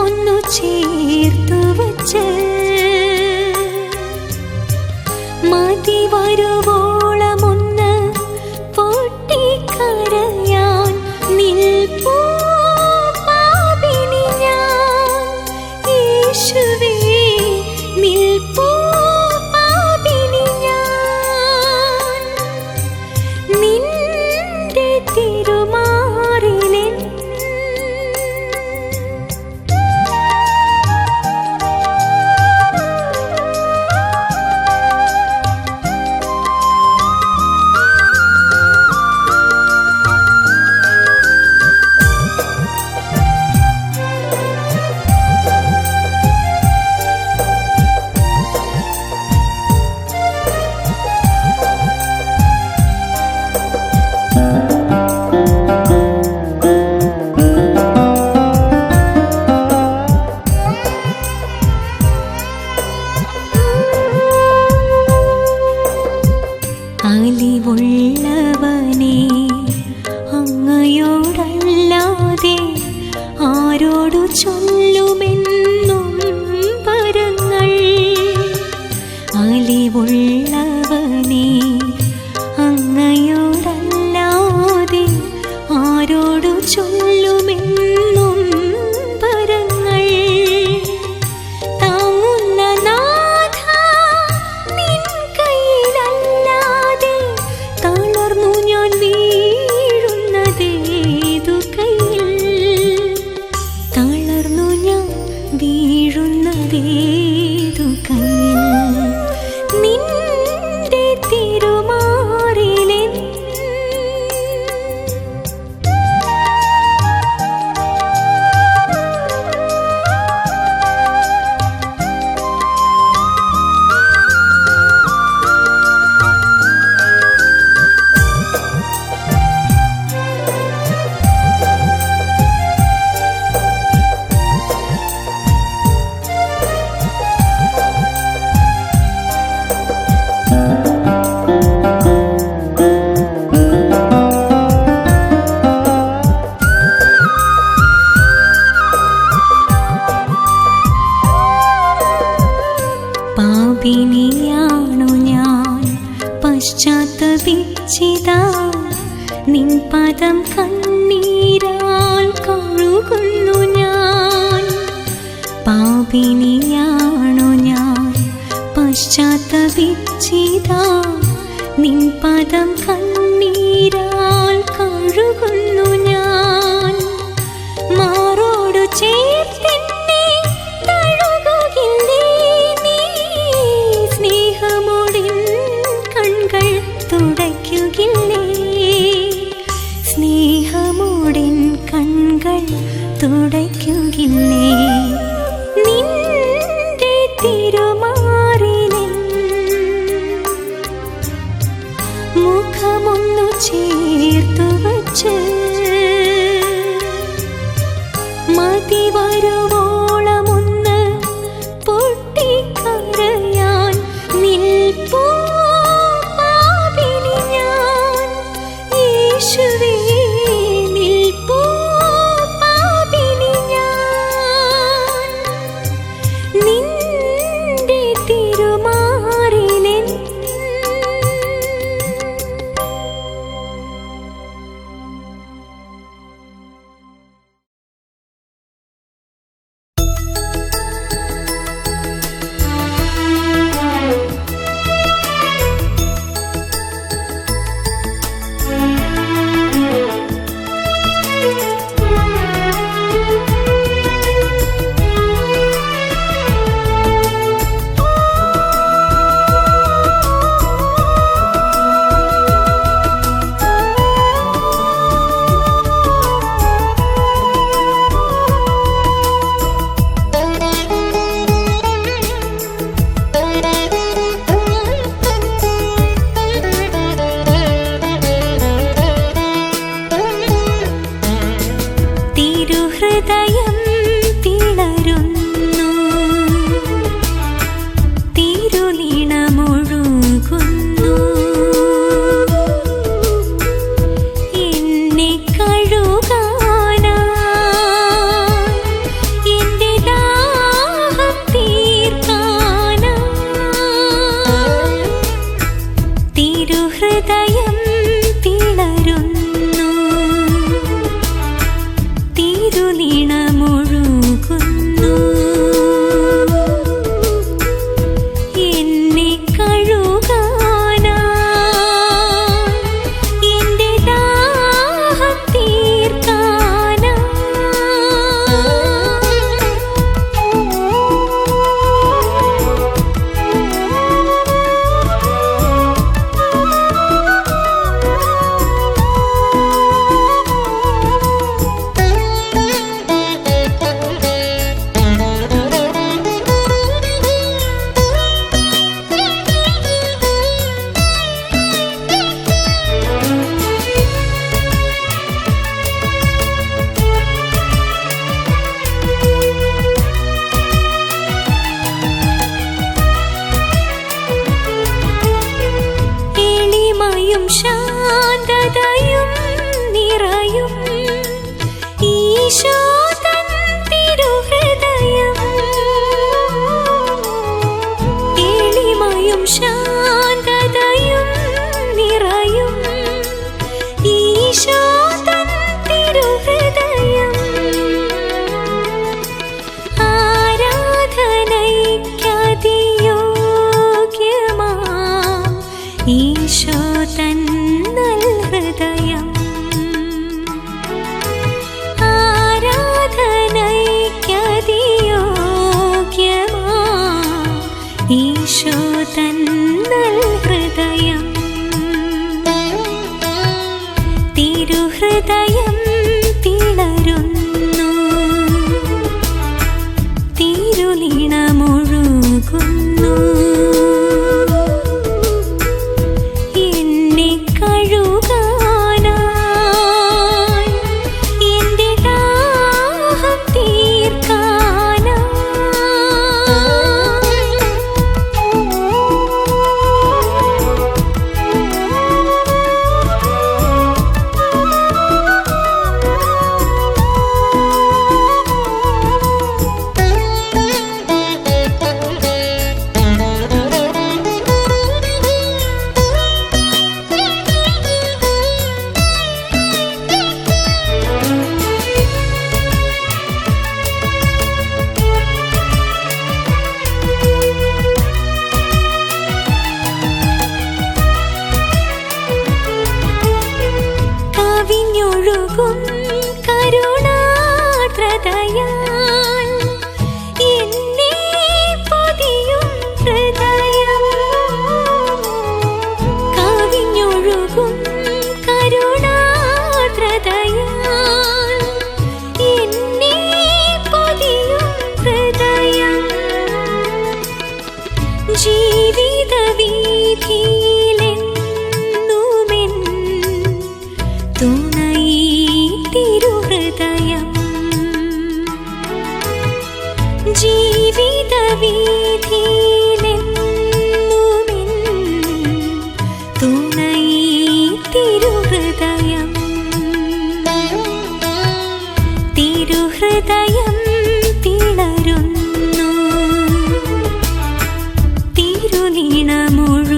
മുഖമൊന്നു ചേർത്തു വച്ച് മതി വരുവോളമൊന്ന് പൊട്ടിക്കരയാൻ നിൽപ്പൂ പാപിനി ഞാൻ. യേശുവേ നിൽപ്പൂ പാപിനി ഞാൻ. നിന്റെ തിരുമാറിലെ അലിവുള്ളവനേ അങ്ങയോടല്ലാതെ ആരോടു ചൊല്ലുമെന്നും പരങ്ങൾ. അലിവുള്ളവനേ അങ്ങയോടല്ലാതെ ആരോടു ചൊല്ലുമെന്നും പരങ്ങൾ. താങ്ങുന്ന നാഥ നിൻ കയ്യിലല്ലാതെ തളർന്നു ഞാൻ വീഴുന്നതേതു കയ്യിൽ. തളർന്നു ഞാൻ വീഴുന്നതേതു കയ്യിൽ. നിന്റെ തിരുമാറിലെ പാപിനിയാണു ഞാൻ പശ്ചാത്തപിച്ചിതാ നിൻ പദം കണ്ണീരാൽ കഴുകുന്നു ഞാൻ. പാപിനിയാണു ഞാൻ പശ്ചാത്തപിച്ചിതാ നിൻ പദം കണ്ണീരാൽ കഴുകുന്നു ഞാൻ. മാറോടു ചേർത്തെന്നെ തഴുകുകില്ലേ നീ. സ്നേഹമോടിൻ കൺകൾ തുടയ്ക്കുകില്ലേ. സ്നേഹമോടിൻ കൺകൾ തുടയ്ക്കുകില്ലേ. നിന്റെ തിരുമാറിലെ മുഖമൊന്നു ചേർത്തു വച്ച് മതി വരുവോളമൊന്ന് പൊട്ടിക്കരയാൻ നിൽപ്പൂ പാപിനി ഞാൻ. യേശുവേ നിൽപ്പൂ പാപിനി ഞാൻ. നിന്റെ തിരുമാറിലെ എന്നെ കഴുകാനായി എന്റെ ഈശോ തൻ തിരുഹൃദയം എളിമയും ശാന്തതയും നിറയും. ഈശോ തൻ തിരുഹൃദയം ആരാധനയ്ക്കതിയോഗ്യമാം. ഈശോ തൻ നൽഹൃദയം ആരാധനയ്ക്കതിയോഗ്യമാം. ഈശോ തൻ നൽഹൃദയം തിരുഹൃദയം തിളരുന്നു, തിരുനീണമൊഴുകുന്നു. എന്നെ കഴുകാനായി, എന്റെ ദാഹം തീർക്കാനായി. കവിഞ്ഞൊഴുകും കരുണാർദ്രതയാൽ എന്നെ പൊതിയും ഹൃദയം. കവിഞ്ഞൊഴുകും കരുണാർദ്രതയാൽ എന്നെ പൊതിയും ഹൃദയം. ജീവിത വീഥിയിലെന്നുമെൻ തുണൈ തിരുഹൃദയം. ജീവിത വീഥിയിലെന്നുമെൻ തുണൈ തിരുഹൃദയം. തിരുഹൃദയം തിളരുന്നു, തിരുനീണമൊഴുകുന്നു.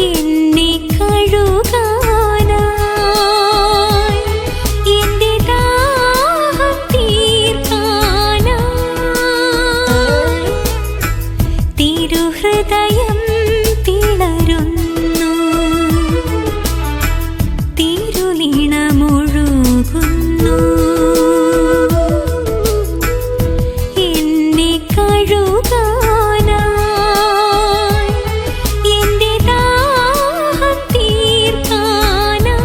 എന്നെ കഴുകാനായി, എന്റെ ദാഹം തീർക്കാനായി. തിരുഹൃദയം തിളരുന്നു, തിരുനീണമൊഴുകുന്നു. എന്നെ കഴുകാനായി, എന്റെ ദാഹം തീർക്കാനായി.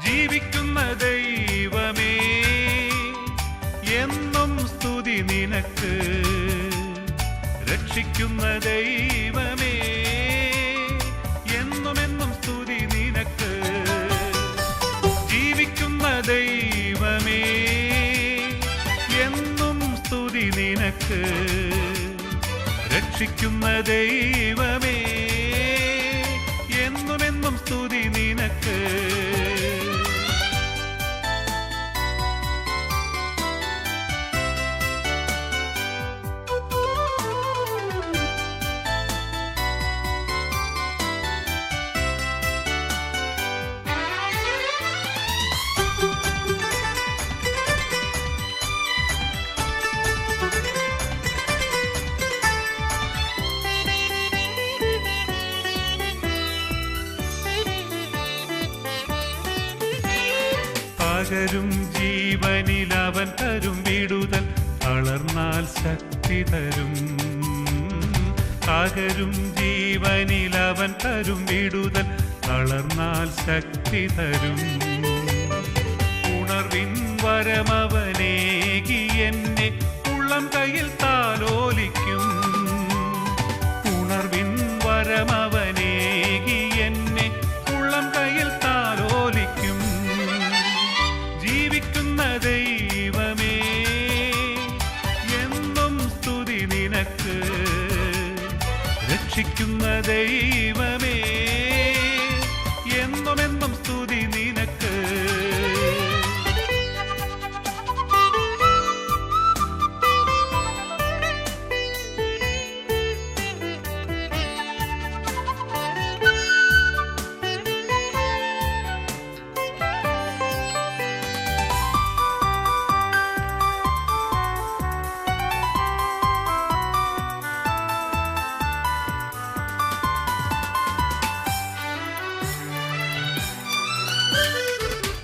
ജീവിക്കുന്ന ദൈവമേ എന്നും സ്തുതി നിനക്ക്. രക്ഷിക്കുന്ന ദൈവമേ എന്നുമെന്നും സ്തുതി നിനക്ക്. ജീവിക്കുന്ന ദൈവമേ എന്നും സ്തുതി നിനക്ക്. രക്ഷിക്കുന്ന ദൈവമേ എന്നുമെന്നും സ്തുതി നിനക്ക്. തകരും ജീവനിൽ അവൻ തരും വിടുതൽ, തളർന്നാൽ ശക്തി തരും. തകരും ജീവനിൽ അവൻ തരും വിടുതൽ, തളർന്നാൽ ശക്തി തരും. ഉണർവിൻ വരമവനേകി എന്നെ ഉള്ളം കയ്യിൽ താലോലിക്കും. ഉണർവിൻ വരമവനേകി എന്നെ ഉള്ളം കയ്യിൽ താലോലിക്കും. ജീവിക്കുന്ന ദൈവമേ എന്നും സ്തുതി നിനക്ക്. രക്ഷിക്കുന്ന ദൈവമേ എന്നും സ്തുതി നിനക്ക്.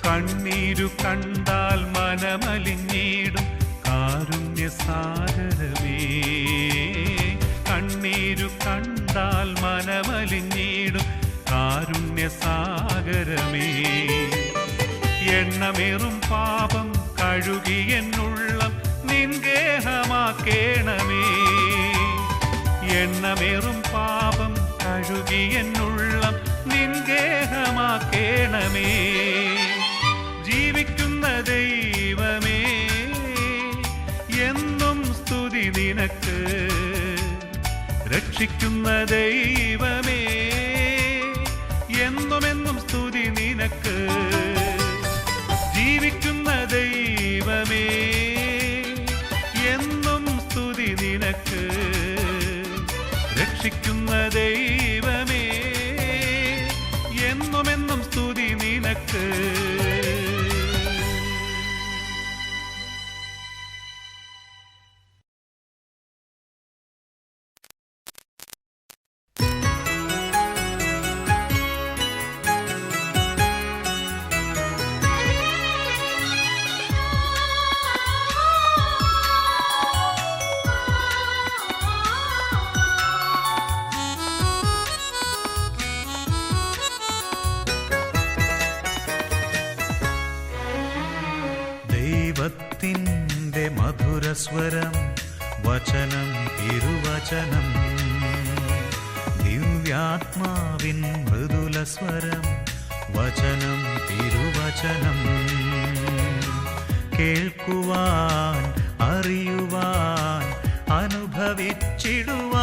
കണ്ണീരു കണ്ടാൽ മനമലിഞ്ഞിടും കാരുണ്യസാഗരമേ. കണ്ണീരു കണ്ടാൽ മനമലിഞ്ഞിടും കാരുണ്യസാഗരമേ. എണ്ണമേറും പാപം കഴുകി എന്നുള്ളം നിൻഗേഹമാക്കേണമേ. എണ്ണമേറും പാപം കഴുകി എന്നുള്ളം നിൻഗേഹമാക്കേണമേ. ജീവിക്കുന്ന ദൈവമേ എന്നും സ്തുതി നിനക്ക്. രക്ഷിക്കുന്ന ദൈവമേ എന്നും സ്തുതി നിനക്ക്. ജീവിക്കുന്ന ദൈവമേ എന്നും സ്തുതി നിനക്ക്. രക്ഷിക്കുന്ന ദൈവമേ എന്നും സ്തുതി നിനക്ക്. ദൈവത്തിൻ്റെ മധുരസ്വരം വചനം തിരുവചനം. ദിവ്യാത്മാവിൻ മൃദുലസ്വരം വചനം തിരുവചനം. കേൾക്കുവാൻ അറിയുവാൻ അനുഭവിച്ചിടുവാൻ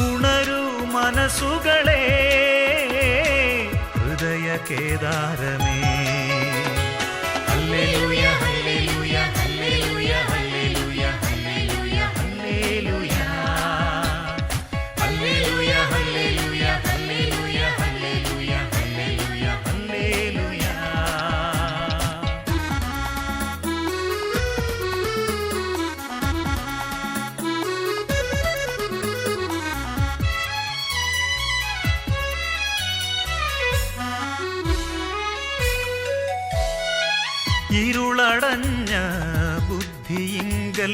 ഉണരൂ മനസ്സുകളെ ഹൃദയ കേദാരമേ. ഹല്ലേലൂയ ഹല്ലേലൂയ ഹല്ലേലൂയ ഹല്ലേലൂയ ഹല്ലേലൂയ ഹല്ലേലൂയ ഹല്ലേലൂയ ഹല്ലേലൂയ ഹല്ലേലൂയ ഹല്ലേലൂയ ഹല്ലേലൂയ ഹല്ലേലൂയ. ഇരുളടഞ്ഞ ബുദ്ധിയിങ്കൽ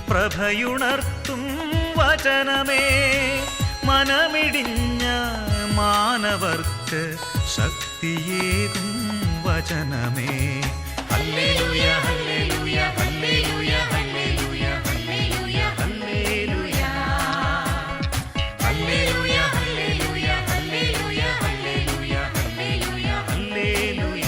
പ്രഭയുണർത്തും വചനമേ. മനമിടിഞ്ഞ മാനവർക്ക് ശക്തിയേകും വചനമേ. ഹല്ലേലൂയ ഹല്ലേലൂയ ഹല്ലേലൂയ ഹല്ലേലൂയ ഹല്ലേലൂയ ഹല്ലേലൂയ ഹല്ലേലൂയ ഹല്ലേലൂയ ഹല്ലേലൂയ ഹല്ലേലൂയ ഹല്ലേലൂയ ഹല്ലേലൂയ.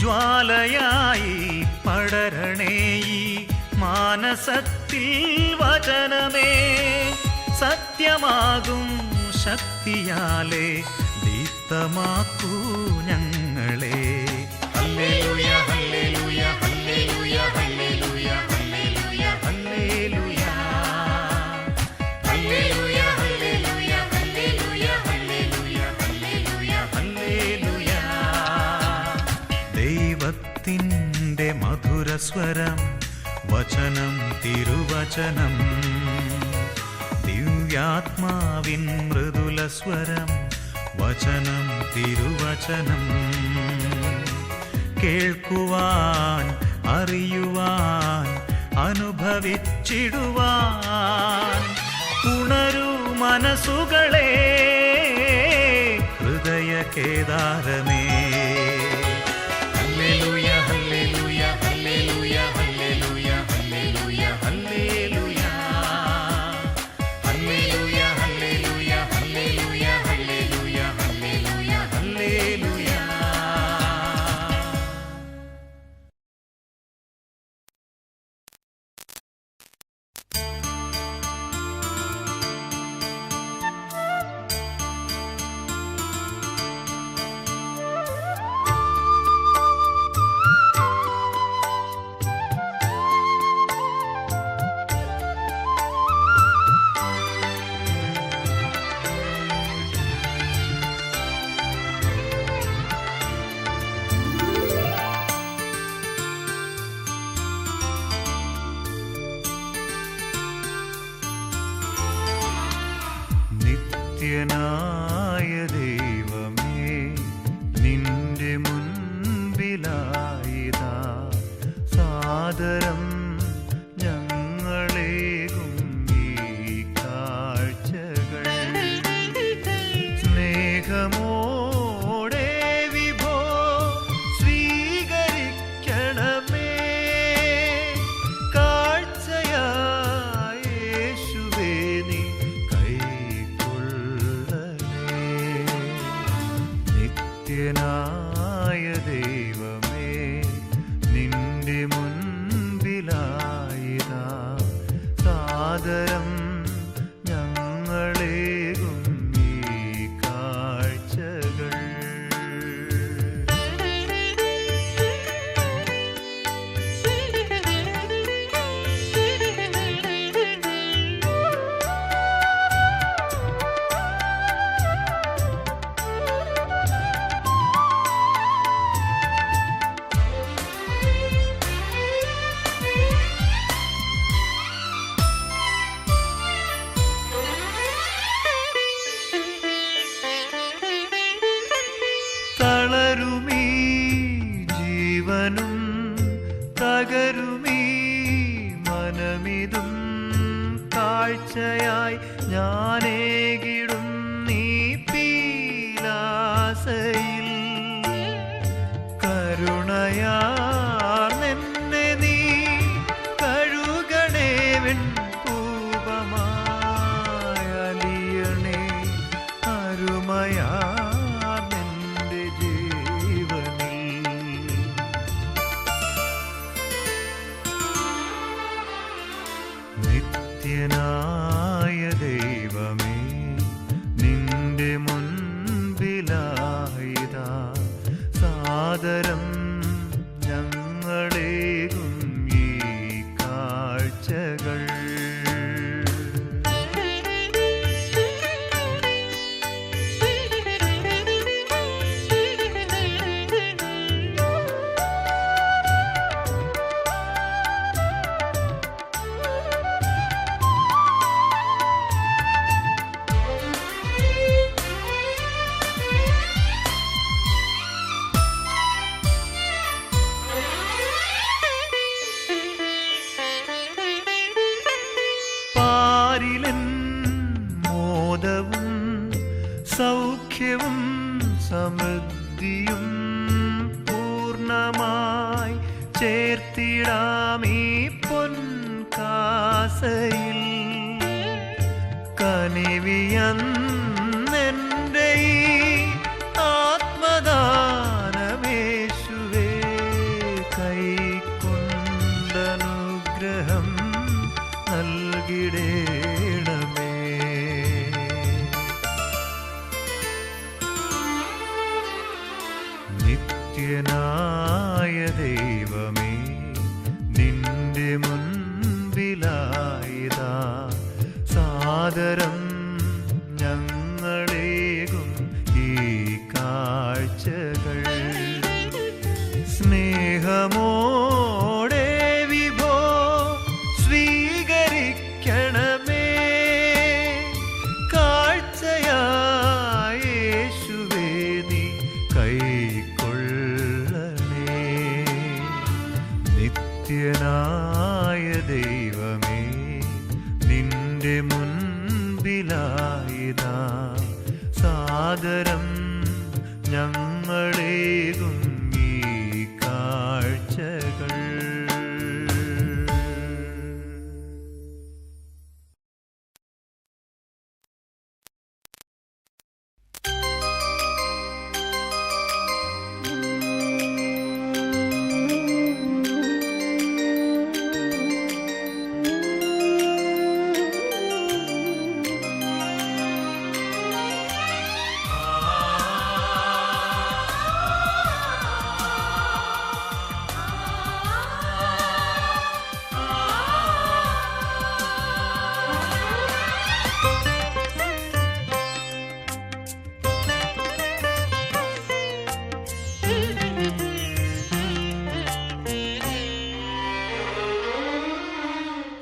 ജ്വാലയായി പടരണേ ഈ മാനസത്തിൽ വചനമേ. സത്യമാകും ശക്തിയാലെ ദീപ്തമാക്കൂ ഞങ്ങളെ. ഹല്ലേലൂയ ഹല്ലേലൂയ ഹല്ലേലൂയ ഹല്ലേലൂയ ഹല്ലേലൂയ ഹല്ലേലൂയ ഹല്ലേലൂയ ഹല്ലേലൂയ ഹല്ലേലൂയ ഹല്ലേലൂയ ഹല്ലേലൂയ ഹല്ലേലൂയ. സ്വരം വചനം തിരുവചനം ദിവ്യാത്മാവിൻ മൃദുല സ്വരം വചനം തിരുവചനം കേൾക്കുവാൻ അറിയുവാൻ അനുഭവിച്ചിടുവാൻ ഉണരൂ മനസ്സുകളെ ഹൃദയ കേദാരമേ ഹല്ലേലൂയ ഹല്ലേലൂയ ഹല്ലേലൂയ ഹല്ലേലൂയ ഹല്ലേലൂയ ഹല്ലേലൂയ ഹല്ലേലൂയ ഹല്ലേലൂയ ഹല്ലേലൂയ ഹല്ലേലൂയ ഹല്ലേലൂയ ഹല്ലേലൂയ. നിത്യനായ ദൈവമേ നിന്റെ മുൻപിലായിതാ സാദരം ഞങ്ങളേകും ഈ കാഴ്ചകൾ സ്നേഹമോടെ വിഭോ സ്വീകരിക്കണമേ കാഴ്ചയായ യേശുവേ നീ നിത്യനായ ദൈവമേ നിന്റെ മുൻപിലായിതാ സാദരം ഞങ്ങളേകും ഈ കാഴ്ചകൾ തളരുമീ ജീവനും തകരുമീ മനമിതും കാഴ്ചയായി ഞാനേകിടും നീ പീലാസയിൽ കരുണയാർന്നെന്നെ നീ കഴുകണേ വെൺപൂപമായലിയണേ അരുമയാ നിത്യനായ ദൈവമേ നിന്റെ മുൻപിലായിതാ സാദരം ഞങ്ങളേകും ഈ കാഴ്ചകൾ മോദവും സൗഖ്യവും സമൃദ്ധിയും പൂർണ്ണമായി ചേർത്തിടാമീ പൊൻകാസയിൽ കനിവിയന്നെൻ്റെ ഈ ആത്മദാനമേശുവേ കൈക്കൊണ്ടനുഗ്രഹം നൽകിടേണമേ. നിത്യനായ ദൈവമേ നിന്റെ മുൻപിലായിതാ സാദരം ഞങ്ങളേകും ഈ കാഴ്ചകൾ സ്നേഹമോടെ മുൻപിലായിതാ സാദരം ഞങ്ങളേകും ഈ കാഴ്ചകൾ.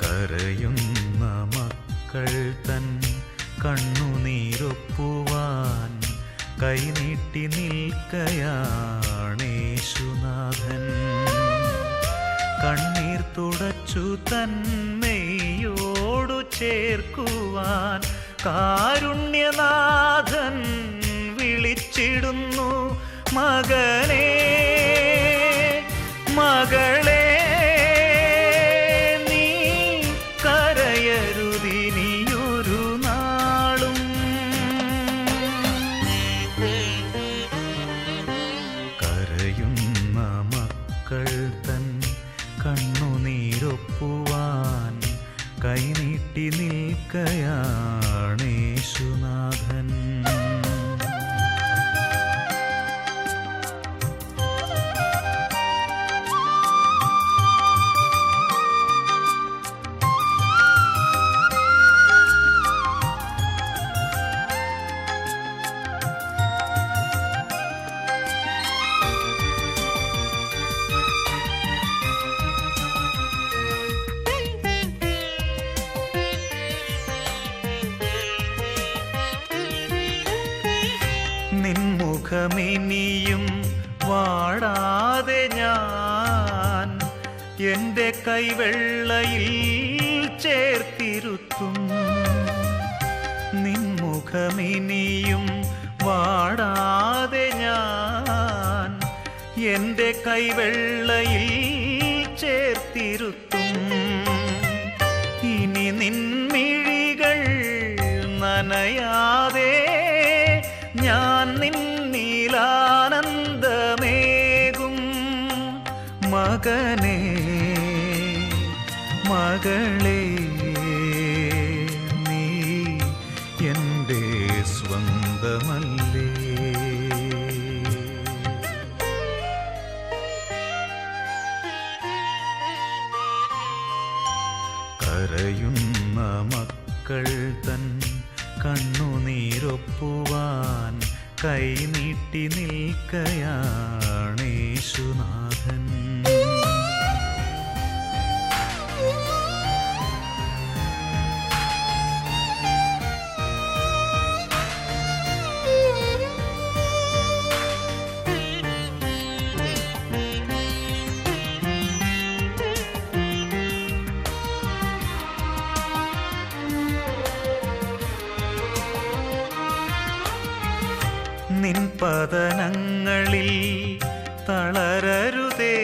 കരയുന്ന മക്കൾ തൻ കണ്ണുനീരൊപ്പുവാൻ കൈനീട്ടി നിൽക്കയാണേശുനാഥൻ. കണ്ണീർ തുടച്ചു തന്മയോടു ചേർക്കുവാൻ കാരുണ്യനാഥൻ വിളിച്ചിടുന്നു. മകനേ മകളേ കരയരുതിനിയൊരു നാളും. കരയുന്ന മക്കൾ തൻ കണ്ണുനീരൊപ്പുവാൻ കൈനീട്ടി നിൽക്കയാണേശുനാഥൻ. നിൻമുഖമിനിയും വാടാതെ ഞാൻ എൻ്റെ കൈവെള്ളയിൽ ചേർത്തിരുത്തും. നിൻമുഖമിനിയും വാടാതെ ഞാൻ എൻ്റെ കൈവെള്ളയിൽ ചേർത്തിരുത്തും. ഇനി നിൻമിഴികൾ നനയാതെ ഞാൻ നിന്നിലാനന്ദമേകും. മകനേ മകളേ നീ എൻ്റെ സ്വന്തമല്ലേ. കരയുന്ന മക്കൾ തൻ കണ്ണുനീരൊപ്പുവാൻ കൈനീട്ടി നിൽക്കയാണേശുനാഥൻ. നിൻ പതനങ്ങളിൽ തളരരുതേ,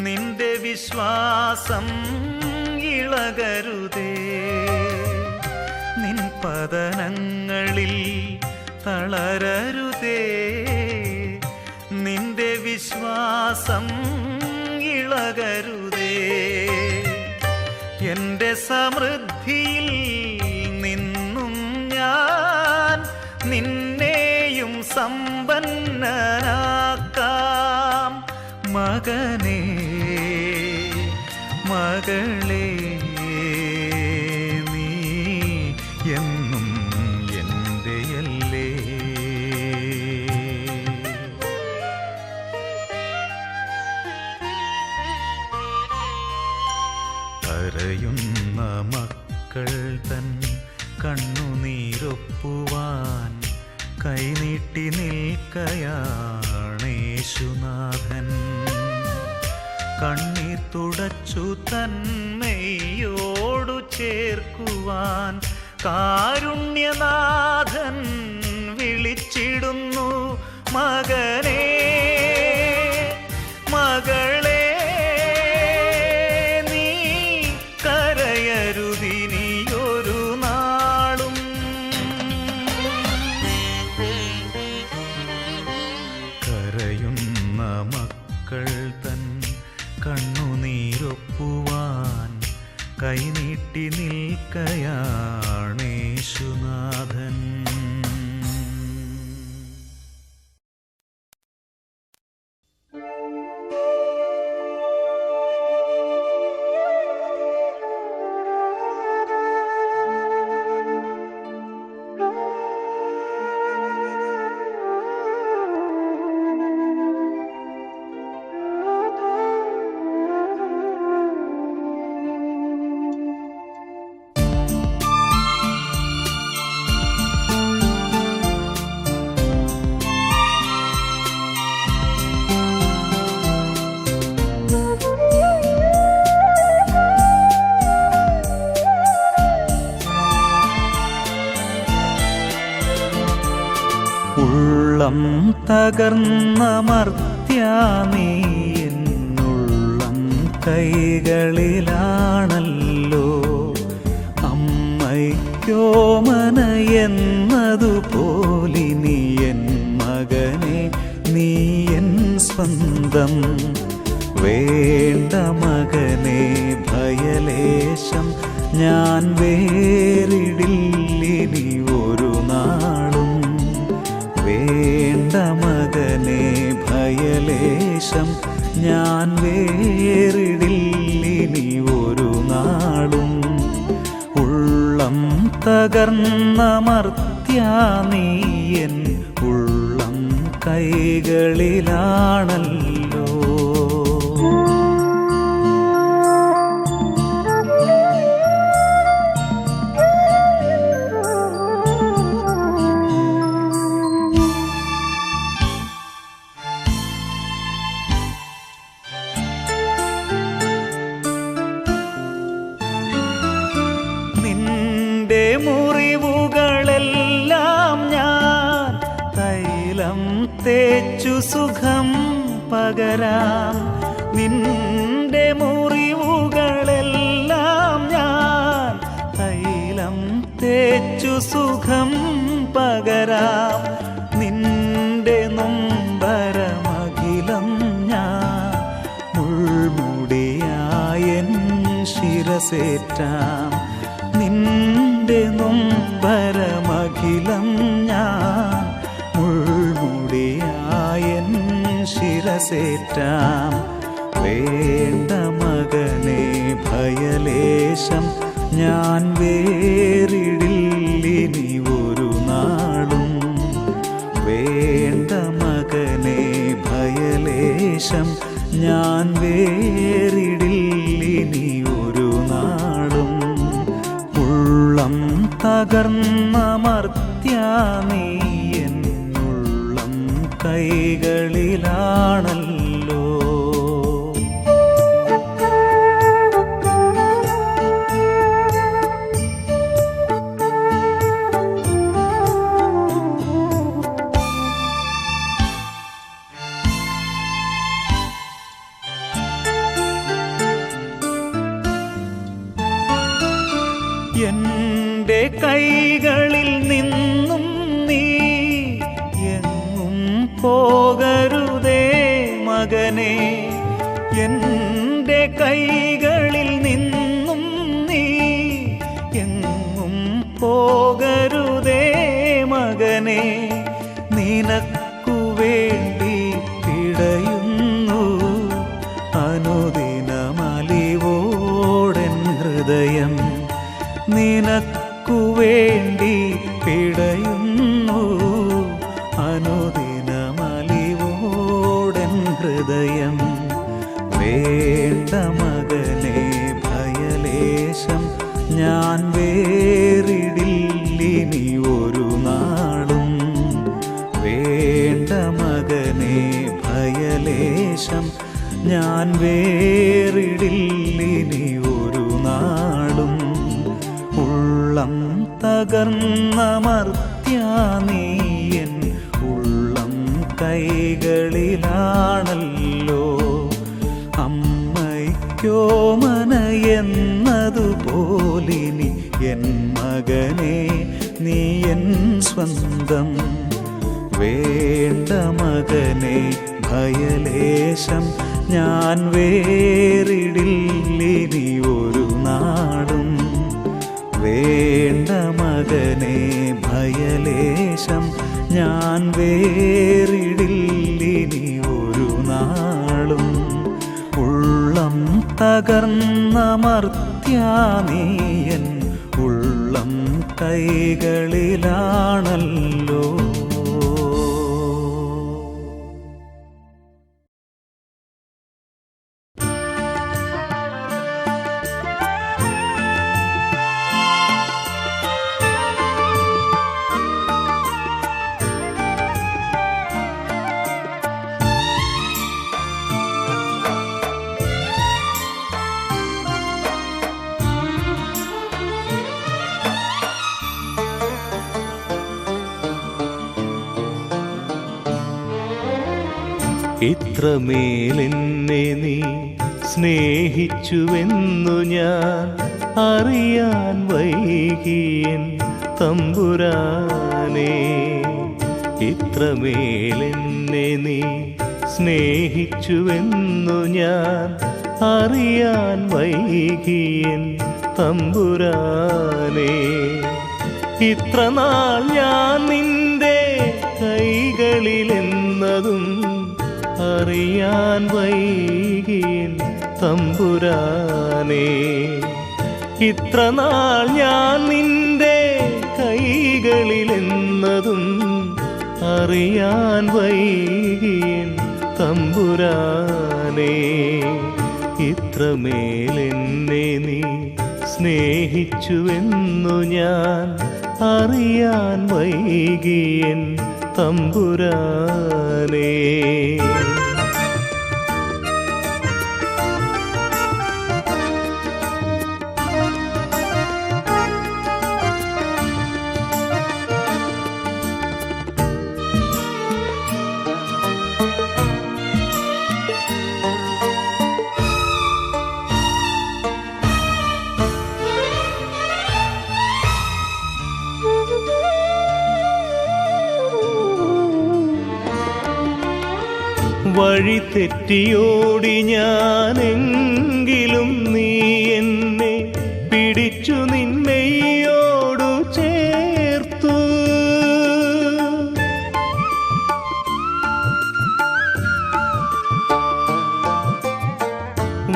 നിന്റെ വിശ്വാസം ഇളകരുതേ. നിൻ പതനങ്ങളിൽ തളരരുതേ, നിന്റെ വിശ്വാസം ഇളകരുതേ. എൻ്റെ സമൃദ്ധിയിൽ നിന്നും ഞാൻ നിന്നെയും സമ്പന്നനാക്കാം. മകനേ മകളേ നീ എന്നും എൻ്റെയല്ലേ. കരയുന്ന മക്കൾ തൻ കണ്ണുനീരൊപ്പുവാൻ കൈനീട്ടി നിൽക്കയാണേശുനാഥൻ. കണ്ണീർ തുടച്ചു തന്മയോടു ചേർക്കുവാൻ കാരുണ്യനാഥൻ വിളിച്ചിടുന്നു. മകനേ മകളേ നീ കരയരുതിനിയൊരു നാളും. കരയുന്ന മക്കൾ തൻ കണ്ണുനീരൊപ്പുവാൻ കൈനീട്ടി നിൽക്കയാണേശുനാഥൻ. ഉള്ളം തകർന്ന മർത്യാനീ എന്നുള്ളം കൈകളിലാണല്ലോ. അമ്മയ്ക്കോമനയെന്നതുപോലിനി എൻ മകനെ നീ എൻ സ്വന്തം. വേണ്ട മകനെ ഭയലേശം ഞാൻ വേറിടില്ലിനി ഒരു നാളും. വേണ്ട മകനെ ഭയലേശം ഞാൻ വേറിടില്ലിനി ഒരു നാളും. ഉള്ളം തകർന്ന മർത്യാനീ എൻ ഉള്ളം കൈകളിലാണല്ലോ. നിന്റെ മുറിവുകളെല്ലാം ഞാൻ തൈലം തേച്ചു സുഖം പകരാം. നിന്റെ മുറിവുകളെല്ലാം ഞാൻ തൈലം തേച്ചു സുഖം പകരാം. നിന്റെ നൊമ്പരമഖിലം ഞാൻ മുൾമുടിയായൻ ശിരസേറ്റാം. നിന്റെ നൊമ്പരമഖിലം ഞാൻ മുൾമുടിയായൻ ശിരസേറ്റാം. വേണ്ട മകനെ ഭയലേശം ഞാൻ വേറിടില്ലിനി ഒരു നാളും. വേണ്ട മകനെ ഭയലേശം ഞാൻ വേറിടില്ലിനി ഒരു നാളും. ഉള്ളം തകർന്ന മർത്യാനീ എന്നുള്ളം കൈകളിലാണല്ലോ. എന്റെ കൈകളിൽ നിന്നും നീ എങ്ങും പോകരുതേ മകനെ. എന്റെ കൈകളിൽ നിന്നും നീ എങ്ങും പോകരുതേ മകനെ. നിനക്കു വേണ്ടി പിടയുന്നു അനുദിനമലിവോടെൻ ഹൃദയം. നിനക്കു വേണ്ടി പിടയുന്നു അനുദിനമലിവോടെൻ ഹൃദയം. വേണ്ട മകനെ ഭയലേശം ഞാൻ വേറിടില്ലിനി ഒരു നാളും. വേണ്ട മകനെ ഭയലേശം ഞാൻ വേറിടില്ലിനി ഒരു നാളും. തകർന്നമർത്യാനീയൻ ഉള്ളം കൈകളിലാണല്ലോ. അമ്മയ്ക്കോമനയെന്നതുപോലിനി എൻ മകനെ നീ എൻ സ്വന്തം. വേണ്ട മകനെ ഭയലേശം ഞാൻ വേറിടില്ലിനി ഒരു നാളും. വേണ്ട മകനെ ഭയലേശം ഞാൻ വേറിടില്ലിനി ഒരു നാളും. ഉള്ളം തകർന്നമർത്യാനീയൻ ഉള്ളം കൈകളിലാണല്ലോ. ഇത്രമേലെന്നെ നീ സ്നേഹിച്ചുവെന്നു ഞാൻ അറിയാൻ വൈകിയൻ തമ്പുരാനേ. ഇത്രമേലെന്നെ നീ സ്നേഹിച്ചുവെന്നു ഞാൻ അറിയാൻ വൈകിയൻ തമ്പുരാനേ. ഇത്രനാൾ ഞാൻ നിന്റെ കൈകളിലെന്നതും അറിയാൻ വൈകിയൻ തമ്പുരാനേ. ഇത്രനാൾ ഞാൻ നിന്റെ കൈകളിലെന്നതും അറിയാൻ വൈകിയൻ തമ്പുരാനേ. ഇത്രമേലെന്നെ നീ സ്നേഹിച്ചുവെന്നു ഞാൻ അറിയാൻ വൈകിയൻ തമ്പുരാനേ. വഴി തെറ്റിയോടി ഞാനെങ്കിലും നീ എന്നെ പിടിച്ചു നിന്മയോടു ചേർത്തു.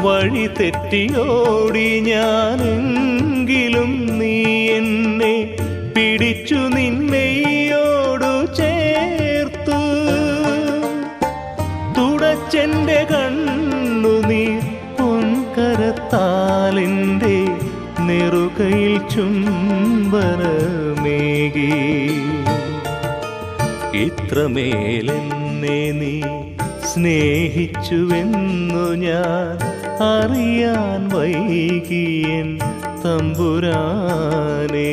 വഴി തെറ്റിയോടി ഞാനെങ്കിലും നീ എന്നെ പിടിച്ചു നിന്മയോടു ചേർത്തു. തുടച്ചെന്റെ കണ്ണുനീർ പൊൻകരത്താലെന്റെ നെറുകയിൽ ചുംബനമേകി. ഇത്രമേലെന്നെ നീ സ്നേഹിച്ചുവെന്നു ഞാൻ അറിയാൻ വൈകിയൻ തമ്പുരാനേ.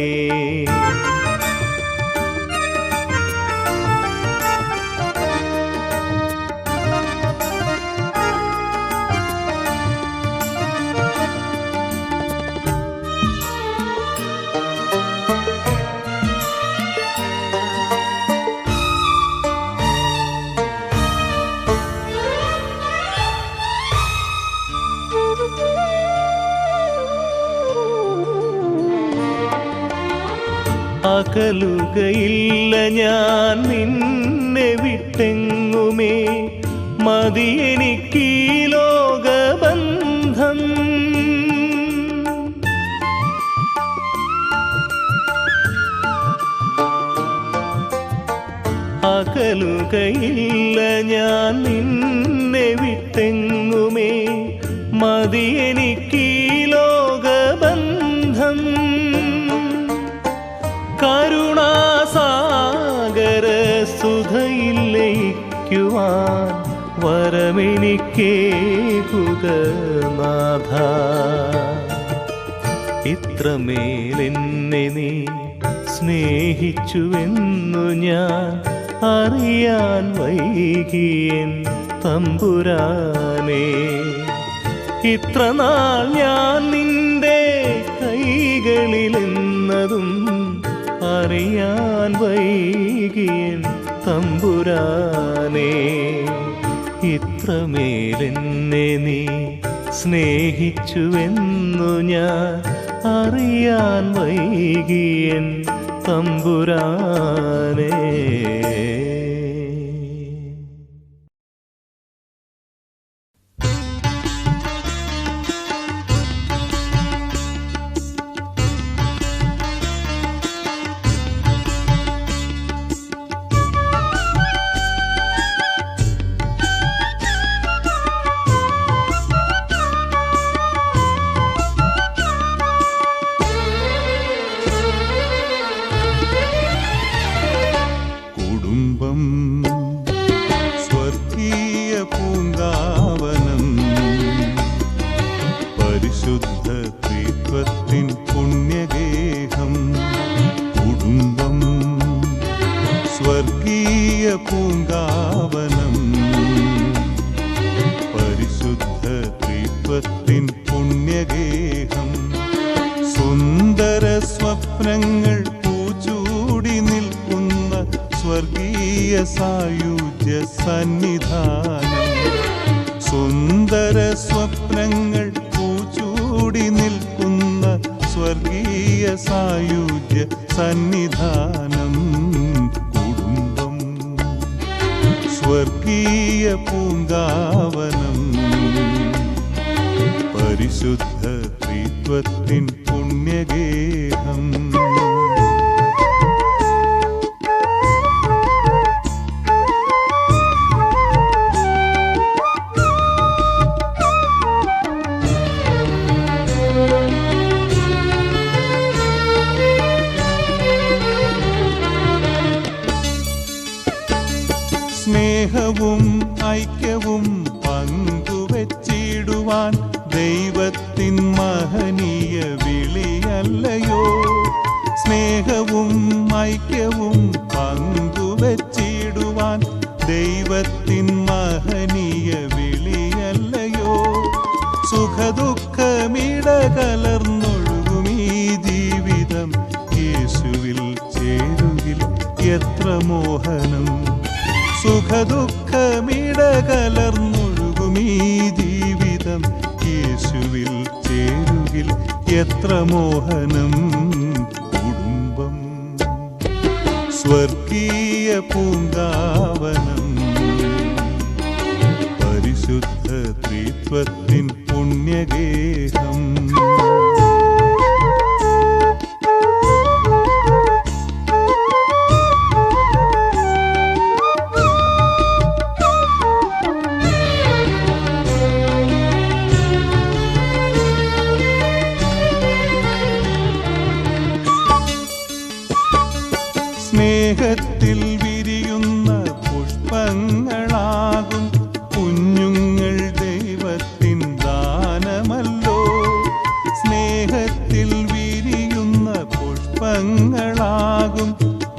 അകലുകയില്ല ഞാൻ നിന്നെ വിട്ടെങ്ങുമേ, മതിയെനിക്കീ ലോകബന്ധം. അകലുകയില്ല ഞാൻ നിന്നെ വിട്ടെങ്ങുമേ, മതിയെനിക്കീ ലോകബന്ധം. കരുണാസാഗര സുധയിലയിക്കുവാൻ വരമെനിക്കേകുക നാഥ. ഇത്രമേലെന്നെ നീ സ്നേഹിച്ചുവെന്നു ഞാൻ അറിയാൻ വൈകിയൻ തമ്പുരാനേ. ഇത്ര നാൾ ഞാൻ നിന്റെ കൈകളിലെന്നതും അറിയാൻ വൈകിയൻ തമ്പുരാനേ. ഇത്രമേലെന്നെ നീ സ്നേഹിച്ചുവെന്നു ഞാൻ അറിയാൻ വൈകിയൻ തമ്പുരാനേ. സ്വർഗീയ പൂങ്കാവനം, പരിശുദ്ധ ത്രിത്വത്തിൻ പുണ്യഗേഹം. കുടുംബം സ്വർഗീയ പൂങ്കാവനം, പരിശുദ്ധ ത്രിത്വത്തിൻ പുണ്യഗേഹം. സുന്ദര സ്വപ്നങ്ങൾ പൂച്ചൂടി നിൽക്കുന്ന സ്വർഗീയ സായുജ്യ സന്നിധാനം. സുന്ദര സ്വപ്നങ്ങൾ പൂച്ചൂടി നിൽക്കുന്ന സ്വർഗീയ സായുജ്യ സന്നിധാനം. കുടുംബം സ്വർഗീയ പൂങ്കാവനം, പരിശുദ്ധ ത്രിത്വത്തിൻ പുണ്യഗേഹം. സ്നേഹവും ഐക്യവും പങ്കുവച്ചിടുവാൻ ദൈവത്തിൻ മഹനീയ വിളിയല്ലയോ. സ്നേഹവും ഐക്യവും പങ്കുവച്ചിടുവാൻ ദൈവത്തിൻ മഹനീയ വിളിയല്ലയോ. സുഖദുഃഖമിടകലർന്നൊഴുകുമീ ജീവിതം യേശുവിൽ ചേരുകിൽ എത്ര മോഹനം. സുഖദുഃഖമിടകലർന്നൊഴുകുമീ ജീവിതം യേശുവിൽ ചേരുകിൽ എത്ര മോഹനം. കുടുംബം സ്വർഗീയ പൂങ്കാവനം, പരിശുദ്ധ ത്രിത്വത്തിൻ പുണ്യഗേഹം. സ്നേഹത്തിൽ വിരിയുന്ന പുഷ്പങ്ങളാകും കുഞ്ഞുങ്ങൾ ദൈവത്തിൻ ദാനമല്ലോ. സ്നേഹത്തിൽ വിരിയുന്ന പുഷ്പങ്ങളാകും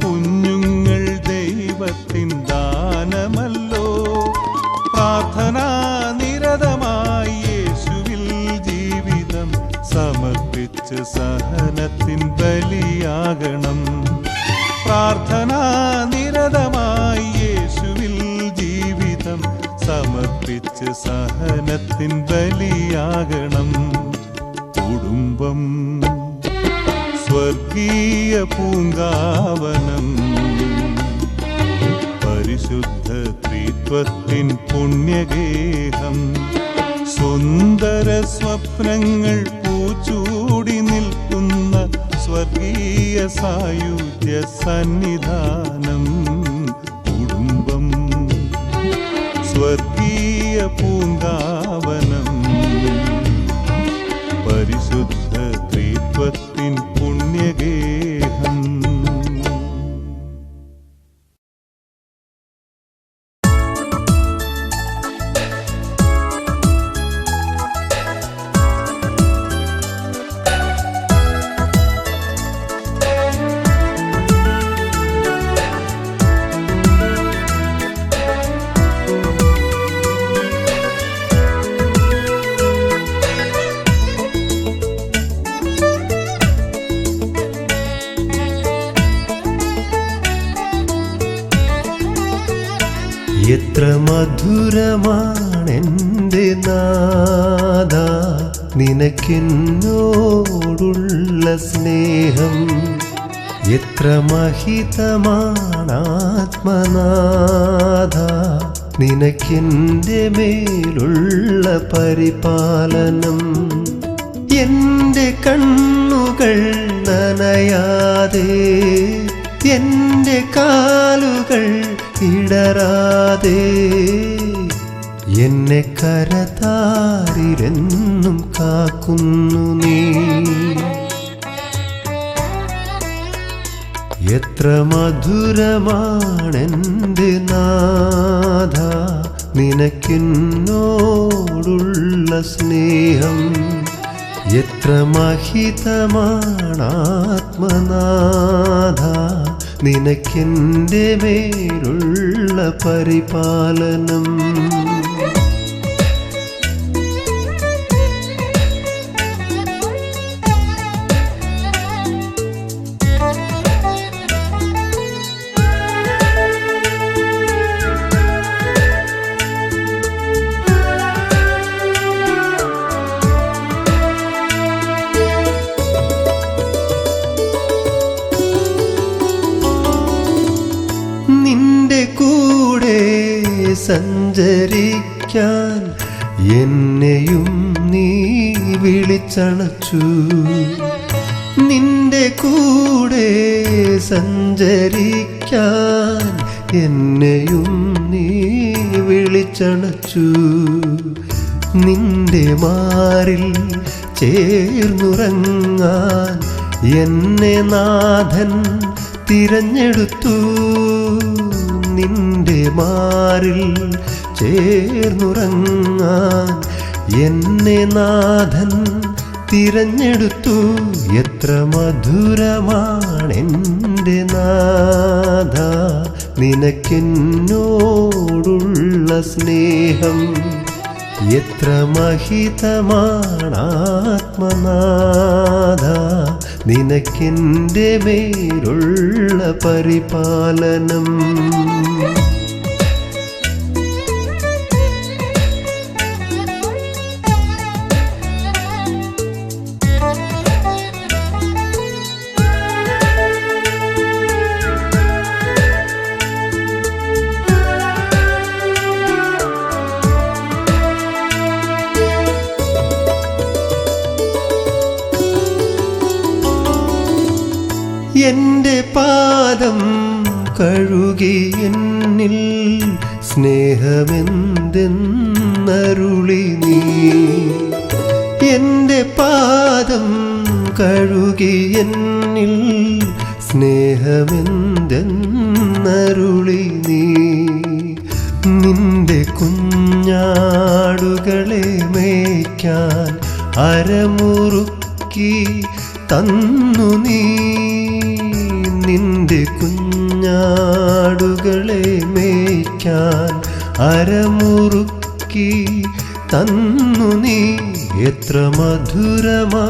കുഞ്ഞുങ്ങൾ ദൈവത്തിൻ ദാനമല്ലോ. പ്രാർത്ഥനാ നിരതമായി യേശുവിൽ ജീവിതം സമർപ്പിച്ച് സഹനത്തിൻ ബലിയാകണം. പ്രാർത്ഥനാ നിരതമായി യേശുവിൽ ജീവിതം സമർപ്പിച്ച് സഹനത്തിൻ ബലിയാകണം. കുടുംബം സ്വർഗീയ പൂങ്കാവനം, പരിശുദ്ധ ത്രിത്വത്തിൻ പുണ്യഗേഹം. സുന്ദര സ്വപ്നങ്ങൾ പൂച്ചൂടി നിൽക്കുന്ന സ്വർഗീയ സായുജ്യ സന്നിധാനം. കുടുംബം സ്വർഗീയ പൂങ്കാവനം, പരിശുദ്ധ ത്രിത്വത്തിൻ പുണ്യഗേഹം. എത്ര മധുരമാണെൻ്റെ നാഥ നിനക്കെന്നോടുള്ള സ്നേഹം. എത്ര മഹിതമാണാത്മനാഥ നിനക്കെൻ്റെ മേലുള്ള പരിപാലനം. എൻ്റെ കണ്ണുകൾ നനയാതെ എൻ്റെ കാലുകൾ ഇടറാതെ എന്നെ കരതാരിലെന്നും കാക്കുന്നു നീ. എത്ര മധുരമാണെൻ്റെ നാഥ നിനക്കെന്നോടുള്ള സ്നേഹം. എത്ര മഹിതമാണാത്മനാഥ നിനക്കെൻ്റെ മേലുള്ള പരിപാലനം. സഞ്ചരിക്കാൻ എന്നെയും നീ വിളിച്ചണച്ചു. നിന്റെ കൂടെ സഞ്ചരിക്കാൻ എന്നെയും നീ വിളിച്ചണച്ചു. നിന്റെ മാറിൽ ചേർന്നുറങ്ങാൻ എന്നെ നാഥൻ തിരഞ്ഞെടുത്തു. നിന്റെ മാറിൽ ചേർന്നുറങ്ങാൻ എന്നെ നാഥൻ തിരഞ്ഞെടുത്തു. എത്ര മധുരമാണെൻ്റെ നാഥ നിനക്കെന്നോടുള്ള സ്നേഹം. എത്ര മഹിതമാണാത്മനാഥ നിനക്കെൻ്റെ മേലുള്ള പരിപാലനം. എൻ്റെ പാദം കഴുകി എന്നിൽ സ്നേഹമെന്തെന്നരുളി നീ. എൻ്റെ പാദം കഴുകി എന്നിൽ സ്നേഹമെന്തെന്നരുളി നീ. നിന്റെ കുഞ്ഞാടുകളെ മേയ്ക്കാൻ അരമുറുക്കി തന്നു നീ. നിന്റെ കുഞ്ഞാടുകളെ മേയ്ക്കാൻ അരമുറുക്കി തന്നു നീ. എത്ര മധുരമാണെൻ്റെ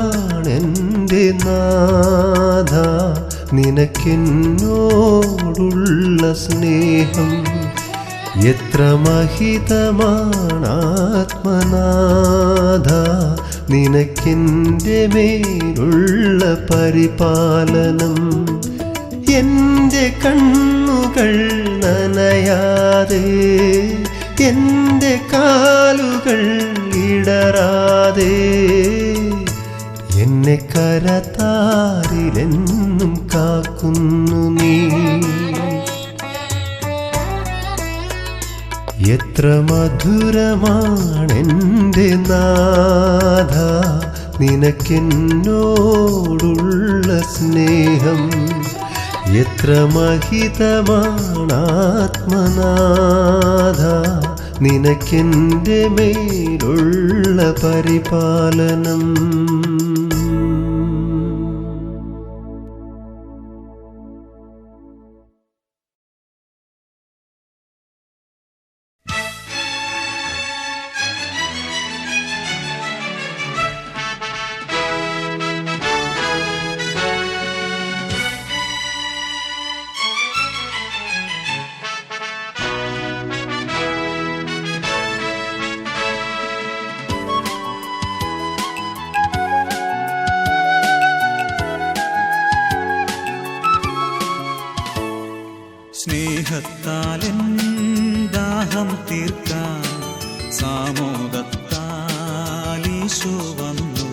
നാഥ നിനക്കെന്നോടുള്ള സ്നേഹം. എത്ര മഹിതമാണാത്മനാഥ നിനക്കെൻ്റെ മേലുള്ള പരിപാലനം. എൻ്റെ കണ്ണുകൾ നനയാതെ എൻ്റെ കാലുകൾ ഇടറാതെ എന്നെ കരതാരിലെന്നും കാക്കുന്നു നീ. എത്ര മധുരമാണെൻ്റെ നാഥ നിനക്കെന്നോടുള്ള സ്നേഹം. എത്ര മഹിതമാണാത്മനാഥ നിനക്കെൻ്റെ മേലുള്ള പരിപാലനം. സ്നേഹത്താലെൻ ദാഹം തീർക്കാൻ സാമോദത്താൽ ഈശോ വന്നു.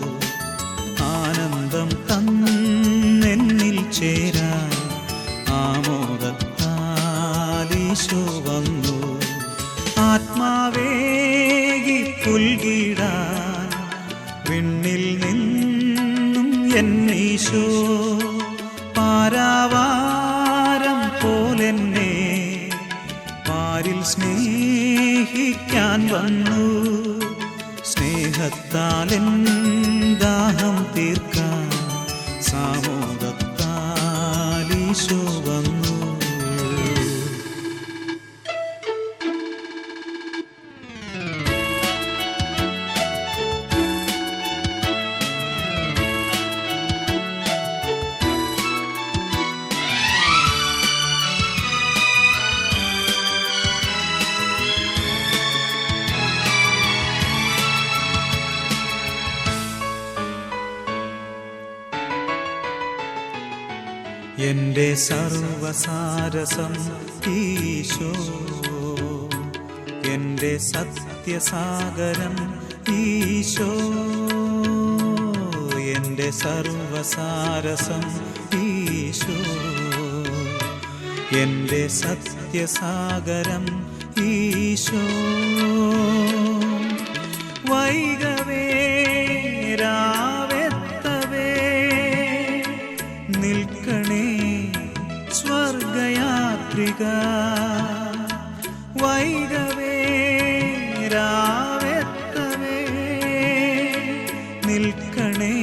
ആനന്ദം തന്നെന്നിൽ ചേരാൻ ആമോദത്താൽ ഈശോ വന്നു. ആത്മാവേകി പുൽകിടാൻ വിണ്ണിൽ നിന്നും എന്നീശോ പാരാവാരം പോലെന്നെ പാരിൽ സ്നേഹിക്കാൻ വന്നു. സ്നേഹത്താലെൻ ദാഹം തീർക്കാൻ സാമോദത്താൽ ഈശോ വന്നു. എന്റെ സർവസാരസം ഈശോ, എന്റെ സത്യസാഗരം ഈശോ, എന്റെ സർവസാരസം ഈശോ, എന്റെ സത്യസാഗരം ഈശോ. വൈകവേ രാവെത്തവേ നിൽക്കണേ സ്വർഗയാത്രിക. വൈകവേ രാവെത്തവേ നിൽക്കണേ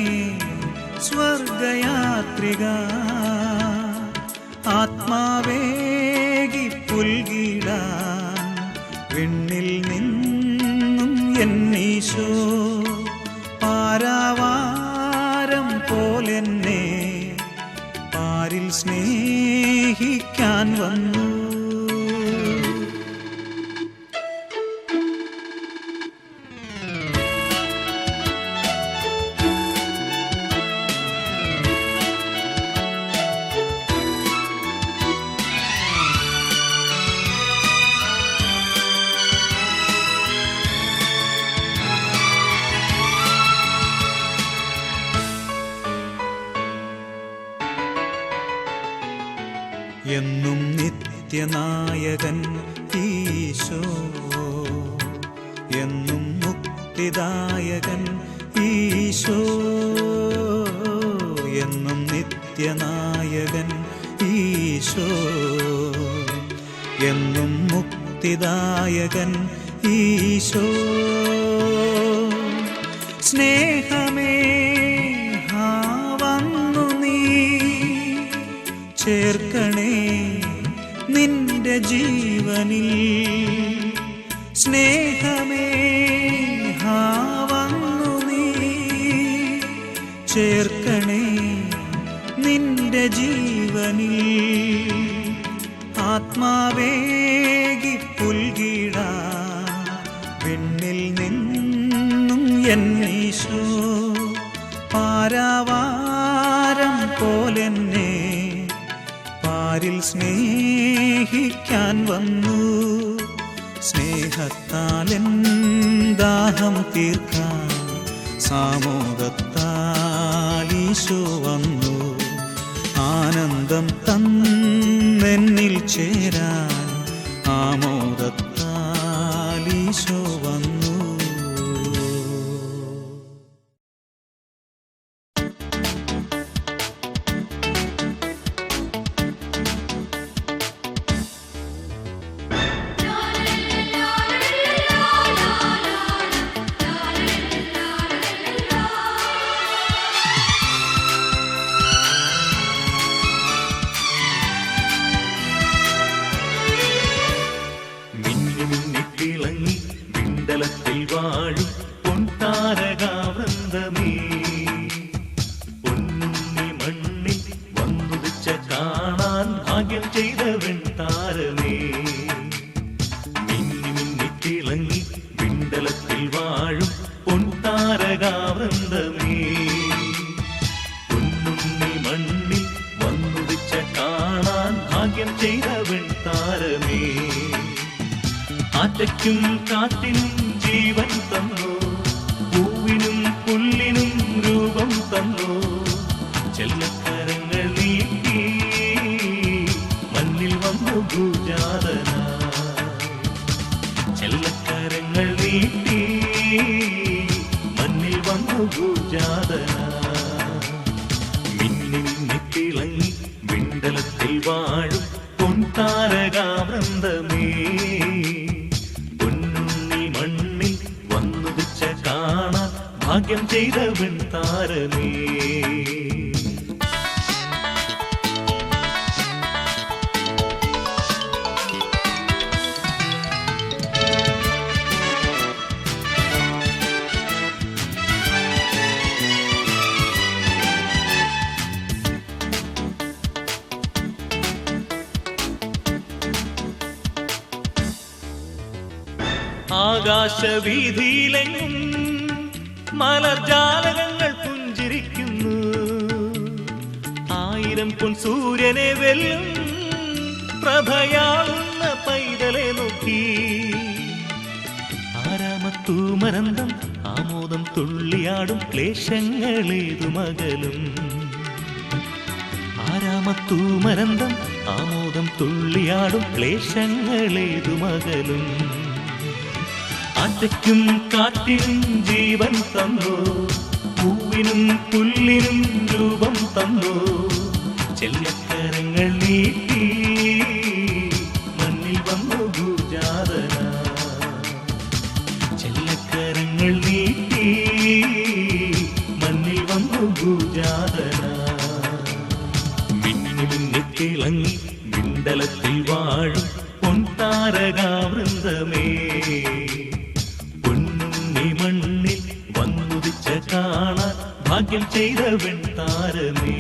സ്വർഗയാത്രിക. ആത്മാവേകി പുൽകിടാൻ വിണ്ണിൽ നിന്നും എന്നീശോ പാരാവാരം പോലെന്നെ പാരിൽ സ്നേഹിക്കാൻ വന്നു. എന്നും നിത്യനായകൻ ഈശോ, എന്നും മുക്തിദായകൻ ഈശോ, എന്നും നിത്യനായകൻ ഈശോ, എന്നും മുക്തിദായകൻ ഈശോ. സ്നേഹമേ ഹാ വന്നു നീ ചേർക്കണേ നിന്റെ ജീവനിൽ. സ്നേഹമേ ഹാ വന്നു നീ ചേർക്കണേ നിന്റെ ജീവനിൽ. ആത്മാവേകി പുൽകിടാ വിണ്ണിൽ നിന്നും എന്നീശോ പാരാവാരം പോലെന്നെ പാരിൽ സ്നേഹിക്കാൻ വന്നു. സ്നേഹത്താലെൻ ദാഹം തീർക്കാൻ സാമോദത്താൽ ഈശോ വന്നു. ആനന്ദം തന്നെന്നിൽ ചേരാൻ ആമോദത്താൽ ഈശോ വന്നു. ഭാഗ്യം ചെയ്തവൻ ആറ്റയ്ക്കും കാറ്റിനും ജീവൻ തന്നു, പൂവിനും പുല്ലിനും രൂപം തന്നു. ചെല്ലക്കരങ്ങൾ നീട്ടി മണ്ണിൽ വന്നു ഭൂജാതനായി. ചെല്ലക്കരങ്ങൾ നീട്ടി മണ്ണിൽ വന്നു ഭൂജാതനായി. മിന്നി മിന്നി തിളങ്ങി വിണ്ടലത്തിൽ വാഴും പൊൻതാരകാവൃന്ദമേ, പൊന്നുണ്ണി മണ്ണിൽ വന്നുദിച്ച കാണാൻ ഭാഗ്യം ചെയ്തവൻ താരമേ. ആകാശവീതിയിലെങ്ങും മലർജാലകങ്ങൾ പുഞ്ചിരിക്കുന്നു, ആയിരം പൊൻസൂര്യനെ വെല്ലും പ്രഭയാളുന്ന പൈതലെ നോക്കി. ആരാമത്തൂമരന്തം ആമോദം തുള്ളിയാടും ക്ലേശങ്ങളേതു മകലും. ആരാമത്തൂമരന്തം ആമോദം തുള്ളിയാടും ക്ലേശങ്ങളേതു മകലും. ആറ്റയ്ക്കും കാറ്റിനും ജീവൻ തന്നു, പൂവിനും പുല്ലിനും രൂപം തന്നു. ചെല്ലക്കരങ്ങൾ നീട്ടി മണ്ണിൽ വന്നു ഭൂജാതനായി. ചെല്ലക്കരങ്ങൾ നീട്ടി മണ്ണിൽ വന്നു ഭൂജാതനായി. മിന്നി മിന്നി തിളങ്ങി വിണ്ടലത്തിൽ വാഴും പൊൻതാരകാവൃന്ദമേ, മണ്ണിൽ വന്നുദിച്ച കാണാൻ ഭാഗ്യം ചെയ്തവൻ താരമേ.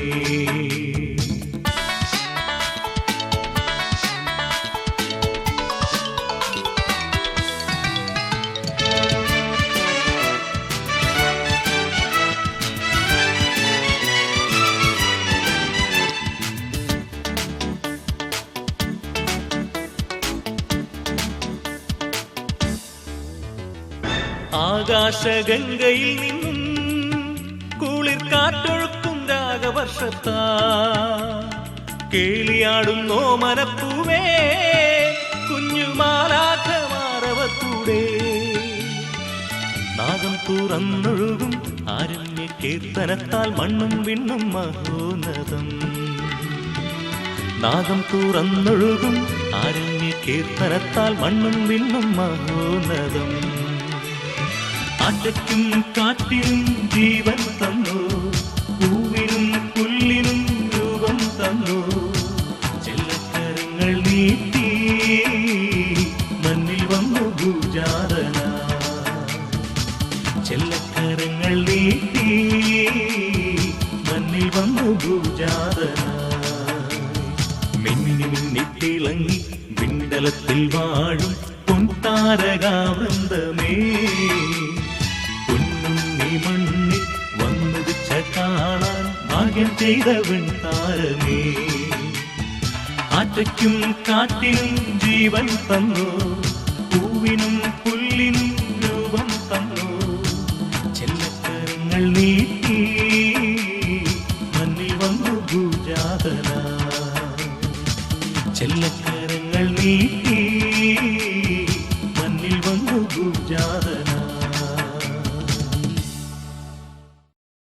ആകാശഗംഗയിൽ നിന്നും കുളിർ കാറ്റൊഴുക്കും രാഗവർഷത്താ, കേളിയാടുന്നോ മനപ്പൂവേ കുഞ്ഞുമാലാഖമാരവത്തൂടെ. നാഗം തുറന്നൊഴുകും ആരണ്യ കീർത്തനത്താൽ മണ്ണും വിണ്ണും മഹോന്നതം. നാഗം തുറന്നൊഴുകും ആരണ്യ കീർത്തനത്താൽ മണ്ണും വിണ്ണും മഹോന്നതം. ആറ്റയ്ക്കും കാറ്റിനും ജീവൻ തന്നു, പൂവിനും പുല്ലിനും രൂപം തന്നു. ചെല്ലക്കരങ്ങൾ നീട്ടി മണ്ണിൽ വന്നു ഭൂജാതനായി. ചെല്ലക്കരങ്ങൾ നീട്ടി മണ്ണിൽ വന്നു ഭൂജാതനായി. മിന്നി മിന്നി തിളങ്ങി വിണ്ടലത്തിൽ വാഴും പൊൻതാരകാവൃന്ദമേ, മണ്ണിൽ വന്നുദിച്ച കാണാൻ ഭാഗ്യം ചെയ്തവൻ താരമേ. ആറ്റയ്ക്കും കാറ്റിനും ജീവൻ തന്നു, പൂവിനും പുല്ലിനും രൂപം തന്നു. ചെല്ലക്കരങ്ങൾ നീട്ടി മണ്ണിൽ വന്നു ഭൂജാതനായി. ചെല്ലക്കരങ്ങൾ നീട്ടി മണ്ണിൽ വന്നു ഭൂജാതനായി.